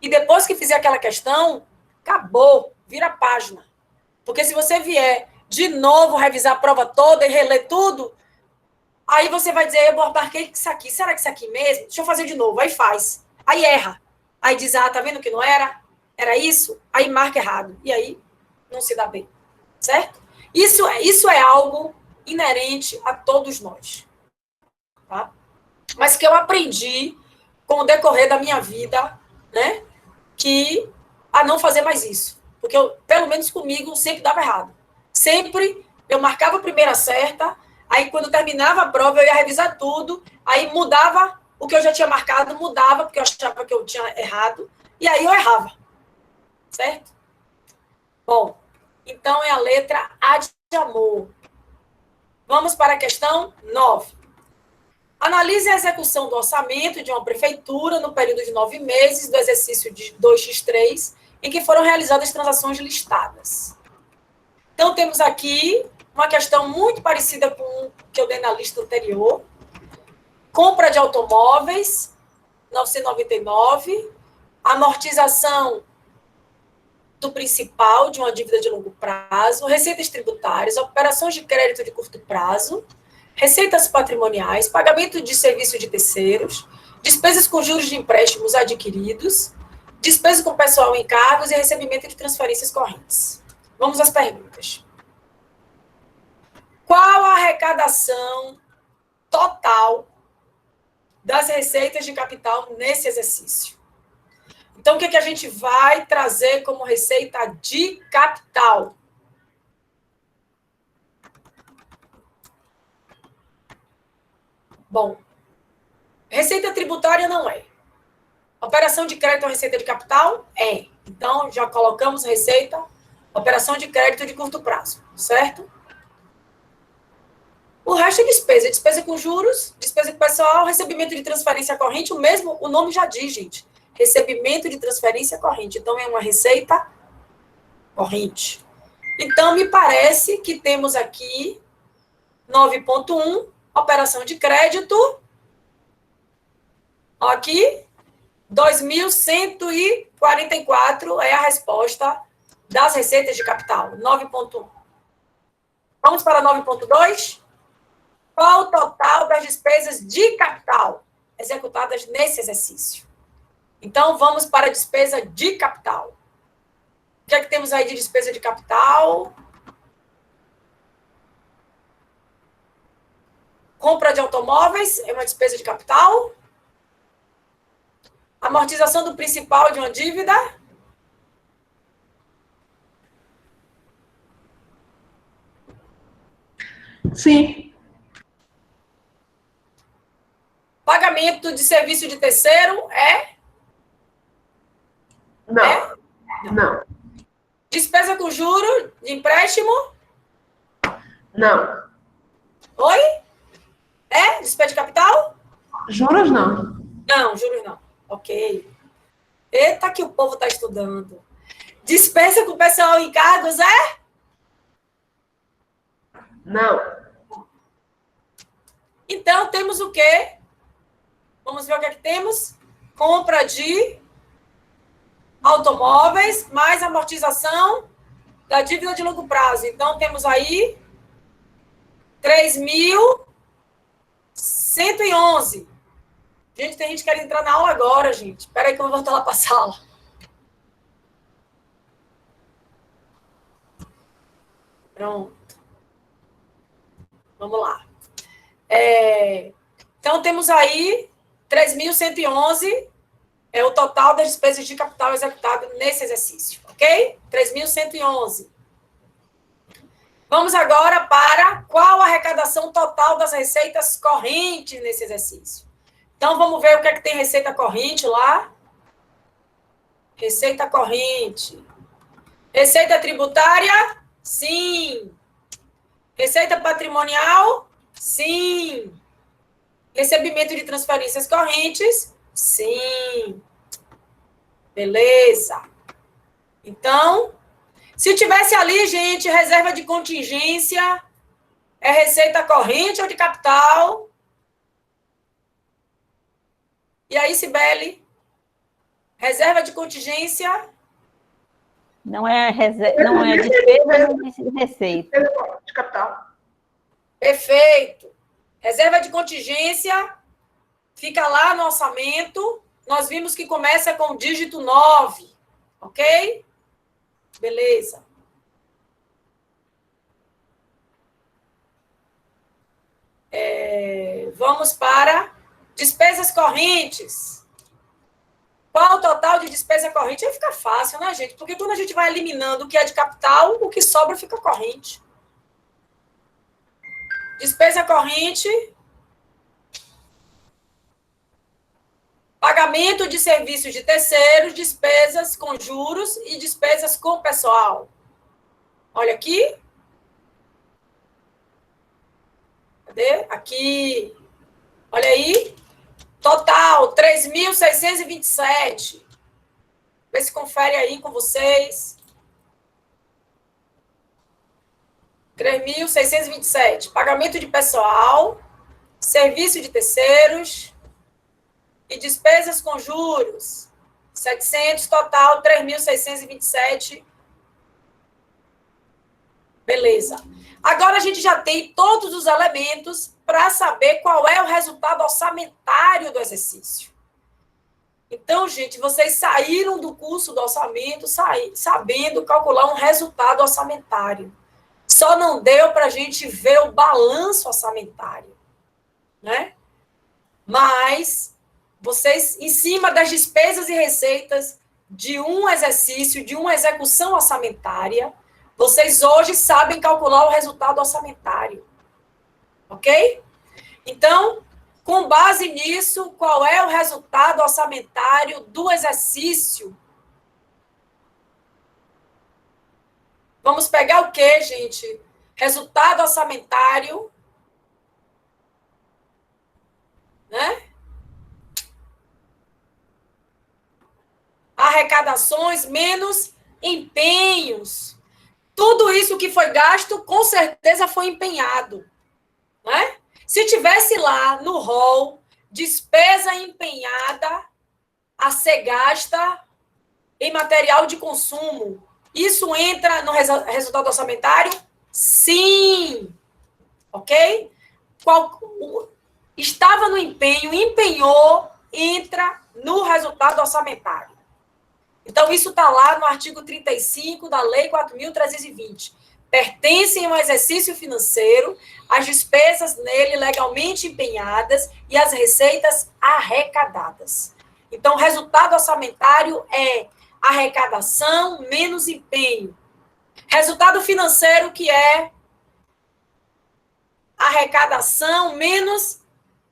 e depois que fizer aquela questão, acabou, vira a página. Porque se você vier de novo revisar a prova toda e reler tudo, aí você vai dizer, eu marquei isso aqui, será que isso aqui mesmo? Deixa eu fazer de novo, aí faz. Aí erra. Aí diz, tá vendo que não era? Era isso? Aí marca errado. E aí não se dá bem, certo? Isso é algo inerente a todos nós, tá? Mas que eu aprendi com o decorrer da minha vida, né? Que a não fazer mais isso. Porque, pelo menos comigo, sempre dava errado. Sempre eu marcava a primeira certa, aí quando terminava a prova eu ia revisar tudo, aí mudava o que eu já tinha marcado, mudava, porque eu achava que eu tinha errado, e aí eu errava. Certo? Bom, então é a letra A de amor. Vamos para a questão 9. Analise a execução do orçamento de uma prefeitura no período de 9 meses do exercício de 2x3, em que foram realizadas transações listadas. Então, temos aqui uma questão muito parecida com o que eu dei na lista anterior. Compra de automóveis, 999, amortização do principal de uma dívida de longo prazo, receitas tributárias, operações de crédito de curto prazo, receitas patrimoniais, pagamento de serviço de terceiros, despesas com juros de empréstimos adquiridos, despesas com pessoal em cargos e recebimento de transferências correntes. Vamos às perguntas. Qual a arrecadação total das receitas de capital nesse exercício? Então, o que a gente vai trazer como receita de capital? Bom, receita tributária não é. Operação de crédito é receita de capital? É. Então, já colocamos receita, operação de crédito de curto prazo, certo? O resto é despesa. Despesa com juros, despesa com pessoal, recebimento de transferência corrente, o nome já diz, gente. Recebimento de transferência corrente. Então, é uma receita corrente. Então, me parece que temos aqui 9.1, operação de crédito. Aqui, 2.144 é a resposta das receitas de capital. 9.1. Vamos para 9.2? Qual o total das despesas de capital executadas nesse exercício? Então, vamos para a despesa de capital. O que é que temos aí de despesa de capital? Compra de automóveis é uma despesa de capital. Amortização do principal de uma dívida. Sim. Pagamento de serviço de terceiro é? Não. É? Não. Despesa com juro de empréstimo? Não. Oi? É? Despesa de capital? Juros não. Não, juros não. Ok. Eita, que o povo está estudando. Despesa com pessoal em cargos é? Não. Então, temos o quê? Vamos ver o que é que temos? Compra de automóveis, mais amortização da dívida de longo prazo. Então, temos aí 3.111. Gente, tem gente querendo entrar na aula agora, gente. Espera aí que eu vou voltar lá para a sala. Pronto. Vamos lá. Então, temos aí 3.111 é o total das despesas de capital executado nesse exercício, ok? 3.111. Vamos agora para qual a arrecadação total das receitas correntes nesse exercício. Então, vamos ver o que é que tem receita corrente lá. Receita corrente. Receita tributária? Sim. Receita patrimonial? Sim. Recebimento de transferências correntes? Sim. Beleza. Então, se tivesse ali, gente, reserva de contingência, é receita corrente ou de capital? E aí, Cibele? Reserva de contingência? Não é despesa, não é receita. De capital. Perfeito. Reserva de contingência fica lá no orçamento. Nós vimos que começa com o dígito 9, ok? Beleza. Vamos para despesas correntes. Qual o total de despesa corrente? Aí fica fácil, né, gente? Porque quando a gente vai eliminando o que é de capital, o que sobra fica corrente. Despesa corrente. Pagamento de serviços de terceiros, despesas com juros e despesas com pessoal. Olha aqui. Cadê? Aqui. Olha aí. Total, 3.627. Vê se confere aí com vocês. 3.627. Pagamento de pessoal, serviço de terceiros e despesas com juros. 700, total, 3.627. Beleza. Agora a gente já tem todos os elementos para saber qual é o resultado orçamentário do exercício. Então, gente, vocês saíram do curso do orçamento sabendo calcular um resultado orçamentário. Só não deu para a gente ver o balanço orçamentário, né? Mas vocês, em cima das despesas e receitas de um exercício, de uma execução orçamentária, vocês hoje sabem calcular o resultado orçamentário. Ok? Então, com base nisso, qual é o resultado orçamentário do exercício? Vamos pegar o quê, gente? Resultado orçamentário, né? Arrecadações menos empenhos. Tudo isso que foi gasto, com certeza foi empenhado, né? Se tivesse lá no rol despesa empenhada a ser gasta em material de consumo, isso entra no resultado orçamentário? Sim. Ok? Estava no empenho, empenhou, entra no resultado orçamentário. Então, isso está lá no artigo 35 da Lei 4.320. Pertencem ao exercício financeiro as despesas nele legalmente empenhadas e as receitas arrecadadas. Então, o resultado orçamentário é arrecadação menos empenho. Resultado financeiro, que é arrecadação menos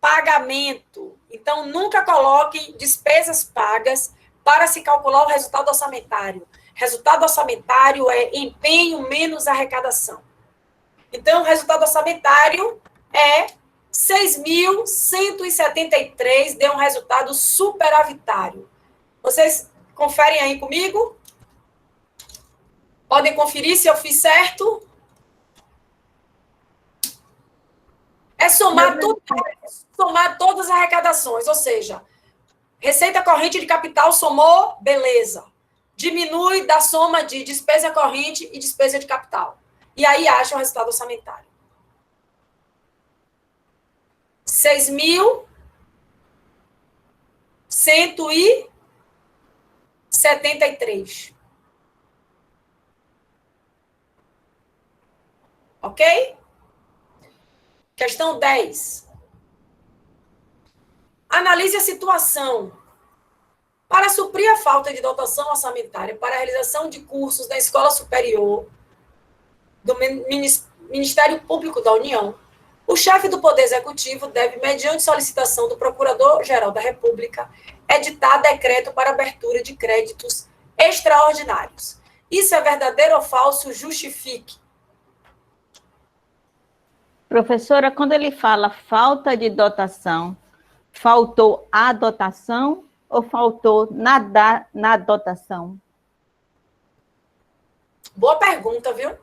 pagamento. Então, nunca coloquem despesas pagas para se calcular o resultado orçamentário. Resultado orçamentário é empenho menos arrecadação. Então, o resultado orçamentário é 6.173, deu um resultado superavitário. Vocês conferem aí comigo? Podem conferir se eu fiz certo? É somar todas as arrecadações, ou seja, receita corrente de capital somou, beleza. diminui da soma de despesa corrente e despesa de capital. E aí acha o resultado orçamentário. 6.173. Ok? Questão 10. Analise a situação. Para suprir a falta de dotação orçamentária para a realização de cursos na escola superior do Ministério Público da União, o chefe do Poder Executivo deve, mediante solicitação do Procurador-Geral da República, editar decreto para abertura de créditos extraordinários. Isso é verdadeiro ou falso? Justifique. Professora, quando ele fala falta de dotação, faltou a dotação ou faltou na dotação? Boa pergunta, viu?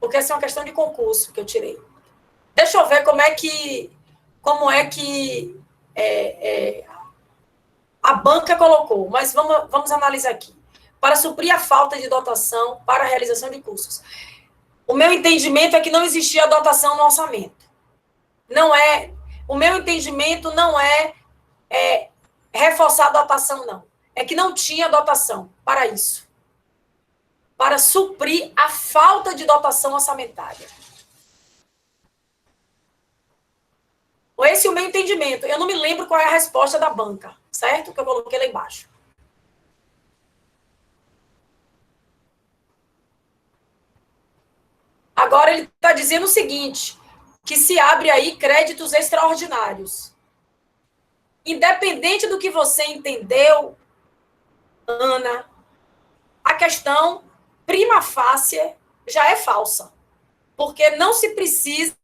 Porque essa é uma questão de concurso que eu tirei. Deixa eu ver como é que a banca colocou, mas vamos analisar aqui. Para suprir a falta de dotação para a realização de cursos. O meu entendimento é que não existia dotação no orçamento. O meu entendimento não é reforçar a dotação, não. É que não tinha dotação para isso. Para suprir a falta de dotação orçamentária. Esse é o meu entendimento. Eu não me lembro qual é a resposta da banca, certo? Que eu coloquei lá embaixo. Agora ele está dizendo o seguinte, que se abre aí créditos extraordinários. Independente do que você entendeu, Ana, a questão prima facie já é falsa. Porque não se precisa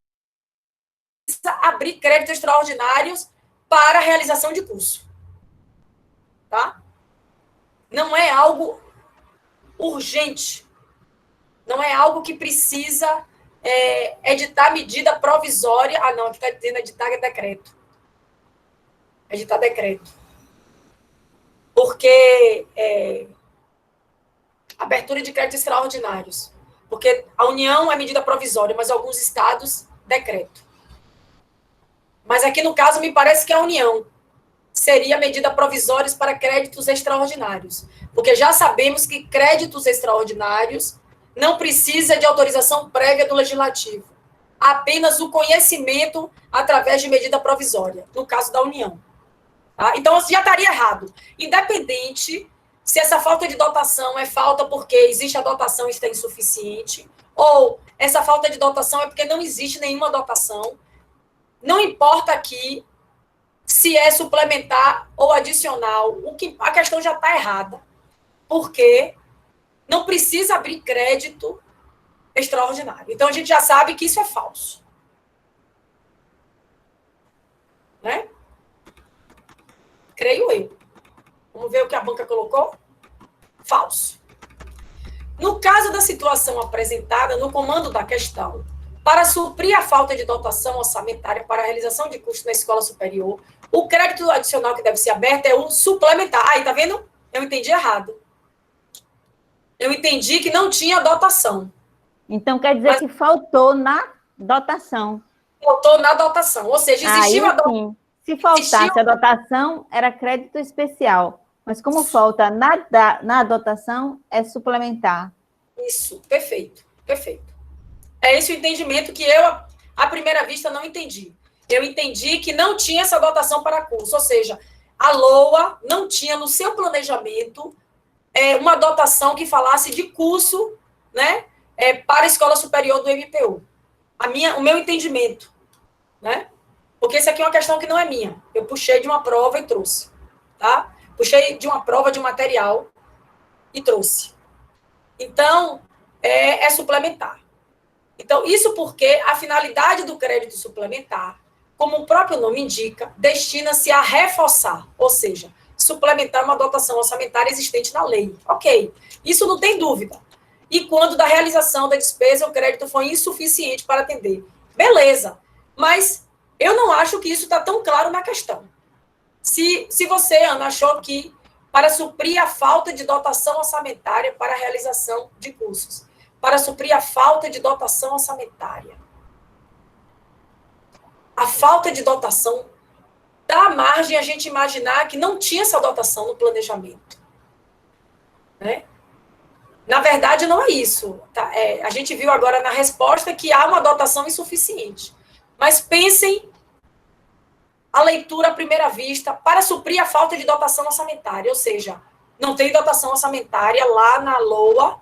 abrir créditos extraordinários para a realização de curso. Tá? Não é algo urgente. Não é algo que precisa editar medida provisória. Ah, não, aqui está dizendo editar decreto. Editar decreto. Porque abertura de créditos extraordinários. Porque a União é medida provisória, mas alguns estados, decreto. Mas aqui, no caso, me parece que a União seria medida provisória para créditos extraordinários. Porque já sabemos que créditos extraordinários não precisa de autorização prévia do Legislativo. Apenas o conhecimento através de medida provisória, no caso da União. Tá? Então, já estaria errado. Independente se essa falta de dotação é falta porque existe a dotação e está insuficiente, ou essa falta de dotação é porque não existe nenhuma dotação, não importa aqui se é suplementar ou adicional, a questão já está errada. Porque não precisa abrir crédito extraordinário. Então, a gente já sabe que isso é falso. Né? Creio eu. Vamos ver o que a banca colocou? Falso. No caso da situação apresentada no comando da questão, para suprir a falta de dotação orçamentária para a realização de curso na escola superior, o crédito adicional que deve ser aberto é o suplementar. Aí, tá vendo? Eu entendi errado. Eu entendi que não tinha dotação. Então, quer dizer que faltou na dotação. Faltou na dotação. Ou seja, existiu a dotação. Se faltasse a dotação, era crédito especial. Mas como falta na dotação, é suplementar. Isso, perfeito, perfeito. É esse o entendimento que eu, à primeira vista, não entendi. Eu entendi que não tinha essa dotação para curso. Ou seja, a LOA não tinha no seu planejamento uma dotação que falasse de curso, né, para a Escola Superior do MPU. O meu entendimento, né? Porque isso aqui é uma questão que não é minha. Eu puxei de uma prova e trouxe, tá? Puxei de uma prova de um material e trouxe. Então, é suplementar. Então, isso porque a finalidade do crédito suplementar, como o próprio nome indica, destina-se a reforçar, ou seja, suplementar uma dotação orçamentária existente na lei. Ok, isso não tem dúvida. E quando da realização da despesa, o crédito foi insuficiente para atender. Beleza, mas eu não acho que isso está tão claro na questão. Se você, Ana, achou que para suprir a falta de dotação orçamentária para a realização de cursos. Para suprir a falta de dotação orçamentária. A falta de dotação dá margem a gente imaginar que não tinha essa dotação no planejamento. Né? Na verdade, não é isso. Tá? A gente viu agora na resposta que há uma dotação insuficiente. Mas pensem a leitura à primeira vista para suprir a falta de dotação orçamentária. Ou seja, não tem dotação orçamentária lá na LOA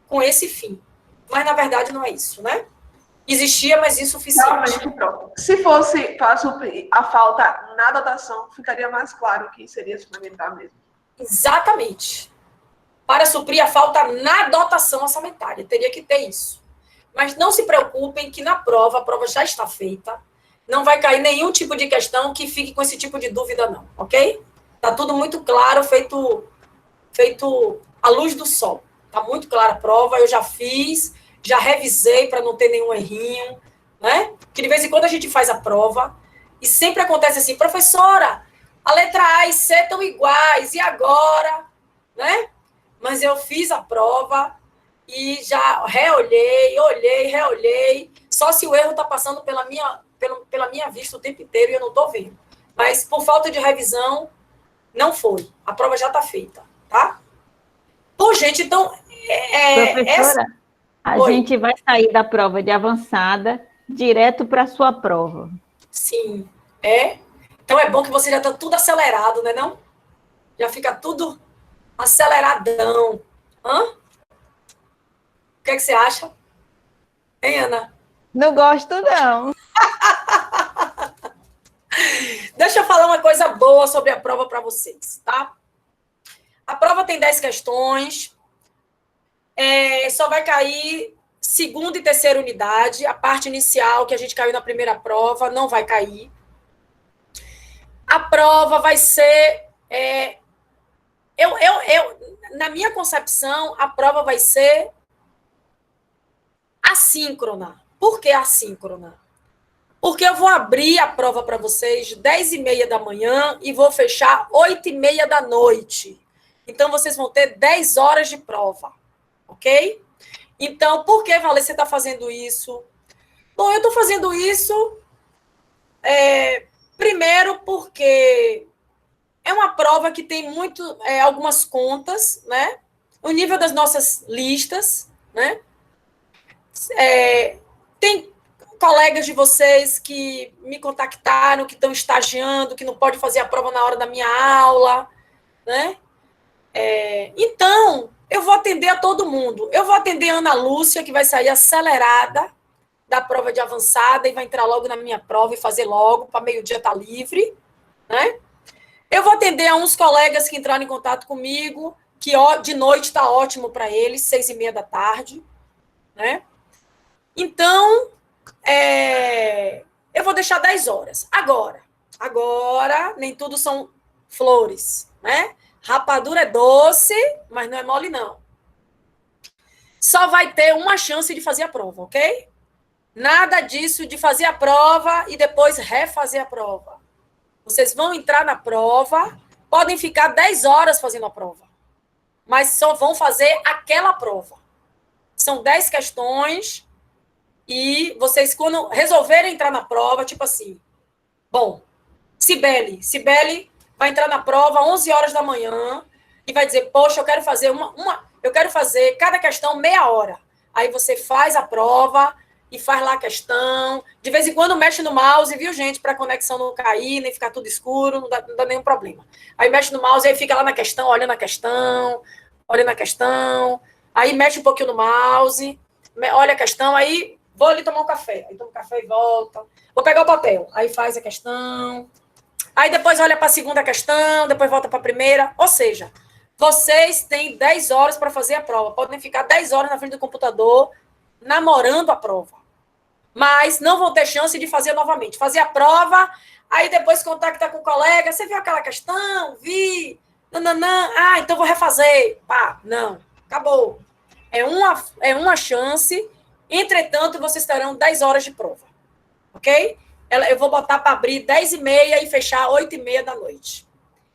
com esse fim. Mas, na verdade, não é isso, né? Existia, mas insuficiente. Realmente, pronto. Se fosse para suprir a falta na dotação, ficaria mais claro que seria suplementar mesmo. Exatamente. Para suprir a falta na dotação orçamentária. Teria que ter isso. Mas não se preocupem que na prova, a prova já está feita, não vai cair nenhum tipo de questão que fique com esse tipo de dúvida, não, ok? Está tudo muito claro, feito à luz do sol. Está muito clara a prova, eu já fiz, já revisei para não ter nenhum errinho, né? Que de vez em quando a gente faz a prova e sempre acontece assim, professora, a letra A e C estão iguais, e agora? Né? Mas eu fiz a prova e já reolhei, só se o erro está passando pela minha vista o tempo inteiro e eu não estou vendo. Mas por falta de revisão, não foi. A prova já está feita, tá? Bom, gente, então... Professora, a gente vai sair da prova de avançada direto para a sua prova. Sim, Então é bom que você já está tudo acelerado, né, não? Já fica tudo aceleradão. Hã? O que é que você acha? Hein, Ana? Não gosto, não. Deixa eu falar uma coisa boa sobre a prova para vocês, tá? A prova tem 10 questões. Só vai cair segunda e terceira unidade. A parte inicial, que a gente caiu na primeira prova, não vai cair. A prova vai ser... na minha concepção, a prova vai ser assíncrona. Por que assíncrona? Porque eu vou abrir a prova para vocês 10h30 da manhã e vou fechar 8h30 da noite. Então, vocês vão ter 10 horas de prova, ok? Então, por que, Valê, você está fazendo isso? Bom, eu estou fazendo isso, primeiro, porque é uma prova que tem algumas contas, né? O nível das nossas listas, né? Tem colegas de vocês que me contactaram, que estão estagiando, que não pode fazer a prova na hora da minha aula, né? Então, eu vou atender a todo mundo. Eu vou atender a Ana Lúcia, que vai sair acelerada da prova de avançada e vai entrar logo na minha prova e fazer logo, para meio-dia estar livre, né? Eu vou atender a uns colegas que entraram em contato comigo, que de noite está ótimo para eles, 6h30 da tarde, né? Então, eu vou deixar 10 horas. Agora, nem tudo são flores, né? Rapadura é doce, mas não é mole, não. Só vai ter uma chance de fazer a prova, ok? Nada disso de fazer a prova e depois refazer a prova. Vocês vão entrar na prova, podem ficar 10 horas fazendo a prova, mas só vão fazer aquela prova. São 10 questões e vocês, quando resolverem entrar na prova, tipo assim, bom, Cibele vai entrar na prova 11 horas da manhã e vai dizer, poxa, eu quero fazer eu quero fazer cada questão meia hora. Aí você faz a prova e faz lá a questão. De vez em quando mexe no mouse, viu, gente? Para a conexão não cair, nem ficar tudo escuro, não dá nenhum problema. Aí mexe no mouse, aí fica lá na questão, olhando a questão. Aí mexe um pouquinho no mouse, olha a questão, aí vou ali tomar um café. Aí toma um café e volta. Vou pegar o papel. Aí faz a questão. Aí depois olha para a segunda questão, depois volta para a primeira. Ou seja, vocês têm 10 horas para fazer a prova. Podem ficar 10 horas na frente do computador namorando a prova. Mas não vão ter chance de fazer novamente. Fazer a prova, aí depois contactar com o colega. Você viu aquela questão? Vi. Nananã. Ah, então vou refazer. Pá, não. Acabou. É uma chance. Entretanto, vocês terão 10 horas de prova. Ok? Eu vou botar para abrir 10h30 e fechar 8h30 da noite.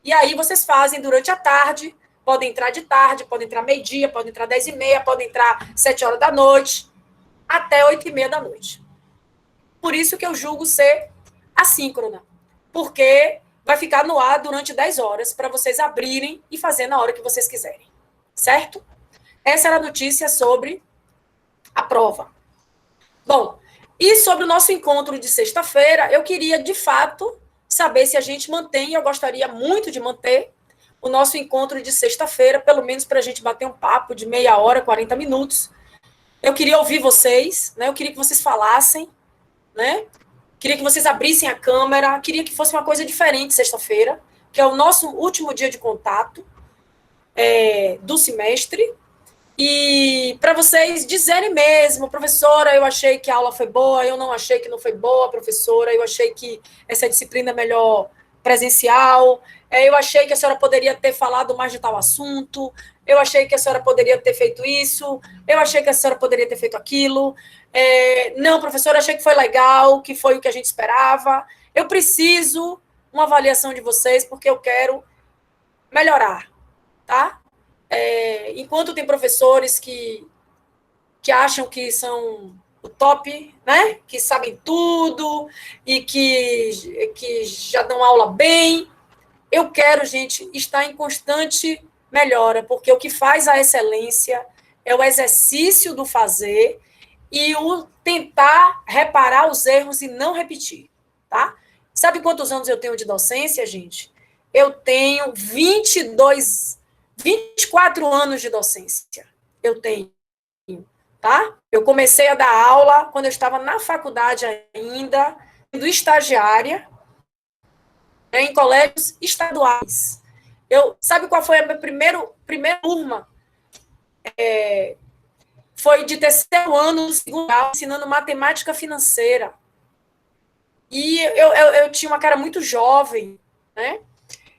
E aí vocês fazem durante a tarde, podem entrar de tarde, podem entrar meio-dia, podem entrar 10h30, podem entrar 7 horas da noite, até 8h30 da noite. Por isso que eu julgo ser assíncrona, porque vai ficar no ar durante 10 horas para vocês abrirem e fazer na hora que vocês quiserem, certo? Essa era a notícia sobre a prova. Bom, e sobre o nosso encontro de sexta-feira, eu queria, de fato, saber se a gente mantém, e eu gostaria muito de manter, o nosso encontro de sexta-feira, pelo menos para a gente bater um papo de meia hora, 40 minutos. Eu queria ouvir vocês, né? Eu queria que vocês falassem, né? Queria que vocês abrissem a câmera, queria que fosse uma coisa diferente sexta-feira, que é o nosso último dia de contato do semestre, e para vocês dizerem mesmo, professora, eu achei que a aula foi boa, eu não achei que não foi boa, professora, eu achei que essa disciplina é melhor presencial, eu achei que a senhora poderia ter falado mais de tal assunto, eu achei que a senhora poderia ter feito isso, eu achei que a senhora poderia ter feito aquilo, não, professora, achei que foi legal, que foi o que a gente esperava, eu preciso uma avaliação de vocês, porque eu quero melhorar, tá? Enquanto tem professores que acham que são o top, né? Que sabem tudo e que já dão aula bem, eu quero, gente, estar em constante melhora, porque o que faz a excelência é o exercício do fazer e o tentar reparar os erros e não repetir, tá? Sabe quantos anos eu tenho de docência, gente? Eu tenho 24 anos de docência. Eu tenho, tá? Eu comecei a dar aula quando eu estava na faculdade ainda, sendo estagiária, em colégios estaduais. Sabe qual foi a minha primeira turma? Foi de terceiro ano do segundo grau, ensinando matemática financeira. E eu tinha uma cara muito jovem, né?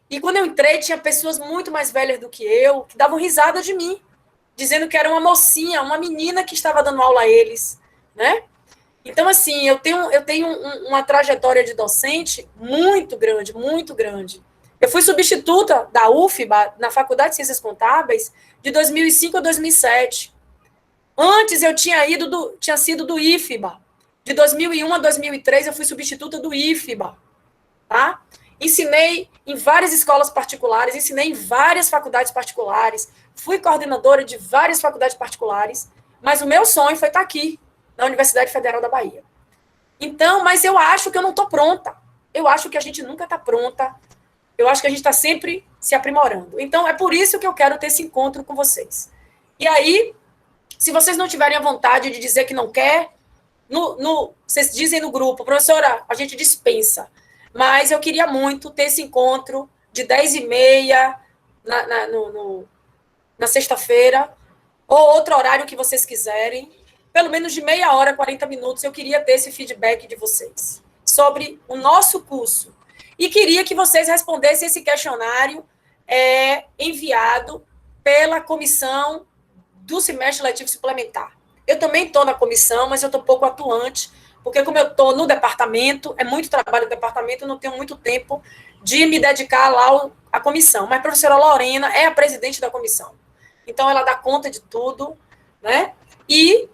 E quando eu entrei, tinha pessoas muito mais velhas do que eu, que davam risada de mim, dizendo que era uma mocinha, uma menina que estava dando aula a eles, né? Então, assim, eu tenho uma trajetória de docente muito grande, muito grande. Eu fui substituta da UFBA, na Faculdade de Ciências Contábeis, de 2005 a 2007. Antes, eu tinha sido do IFBA. De 2001 a 2003, eu fui substituta do IFBA, tá? Ensinei em várias escolas particulares, ensinei em várias faculdades particulares, fui coordenadora de várias faculdades particulares, mas o meu sonho foi estar aqui, na Universidade Federal da Bahia. Então, mas eu acho que eu não estou pronta. Eu acho que a gente nunca está pronta. Eu acho que a gente está sempre se aprimorando. Então, é por isso que eu quero ter esse encontro com vocês. E aí, se vocês não tiverem a vontade de dizer que não quer, vocês dizem no grupo, professora, a gente dispensa. Mas eu queria muito ter esse encontro de 10h30 na sexta-feira, ou outro horário que vocês quiserem, pelo menos de meia hora, 40 minutos, eu queria ter esse feedback de vocês sobre o nosso curso. E queria que vocês respondessem esse questionário enviado pela comissão do semestre letivo suplementar. Eu também estou na comissão, mas eu estou pouco atuante, porque como eu estou no departamento, é muito trabalho no departamento, eu não tenho muito tempo de me dedicar lá à comissão. Mas a professora Lorena é a presidente da comissão. Então, ela dá conta de tudo, né? E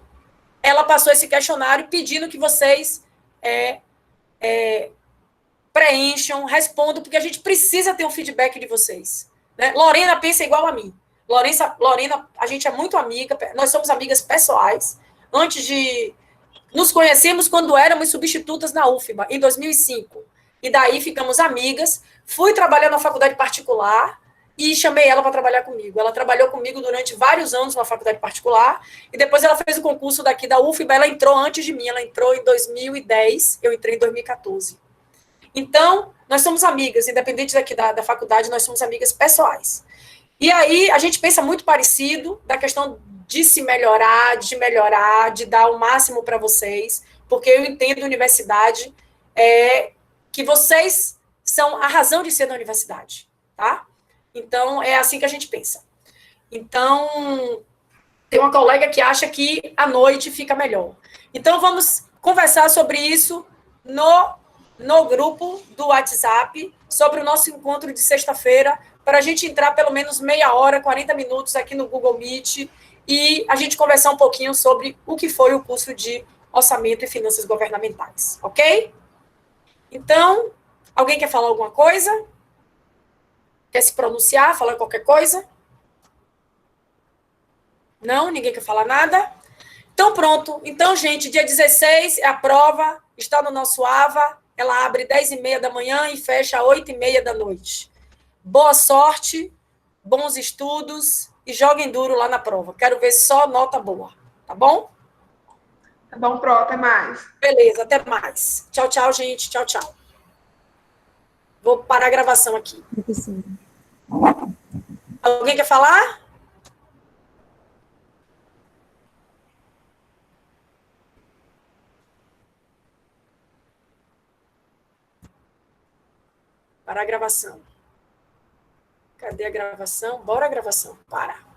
ela passou esse questionário pedindo que vocês preencham, respondam, porque a gente precisa ter um feedback de vocês. Né? Lorena pensa igual a mim. Lorena, a gente é muito amiga, nós somos amigas pessoais. Antes de... Nos conhecemos quando éramos substitutas na UFBA, em 2005. E daí ficamos amigas. Fui trabalhar na faculdade particular e chamei ela para trabalhar comigo. Ela trabalhou comigo durante vários anos na faculdade particular e depois ela fez o concurso daqui da UFBA. Ela entrou antes de mim, ela entrou em 2010, eu entrei em 2014. Então, nós somos amigas, independente daqui da faculdade, nós somos amigas pessoais. E aí, a gente pensa muito parecido da questão de se melhorar, de dar o máximo para vocês, porque eu entendo a universidade, que vocês são a razão de ser da universidade, tá? Então, é assim que a gente pensa. Então, tem uma colega que acha que à noite fica melhor. Então, vamos conversar sobre isso no grupo do WhatsApp sobre o nosso encontro de sexta-feira, para a gente entrar pelo menos meia hora, 40 minutos aqui no Google Meet e a gente conversar um pouquinho sobre o que foi o curso de Orçamento e Finanças Governamentais, ok? Então, alguém quer falar alguma coisa? Quer se pronunciar, falar qualquer coisa? Não? Ninguém quer falar nada? Então, pronto. Então, gente, dia 16 é a prova, está no nosso AVA, ela abre 10h30 da manhã e fecha às 8h30 da noite. Boa sorte, bons estudos e joguem duro lá na prova. Quero ver só nota boa, tá bom? Tá bom, Pro, até mais. Beleza, até mais. Tchau, tchau, gente. Tchau, tchau. Vou parar a gravação aqui. Alguém quer falar? Parar a gravação. Cadê a gravação? Bora a gravação. Para.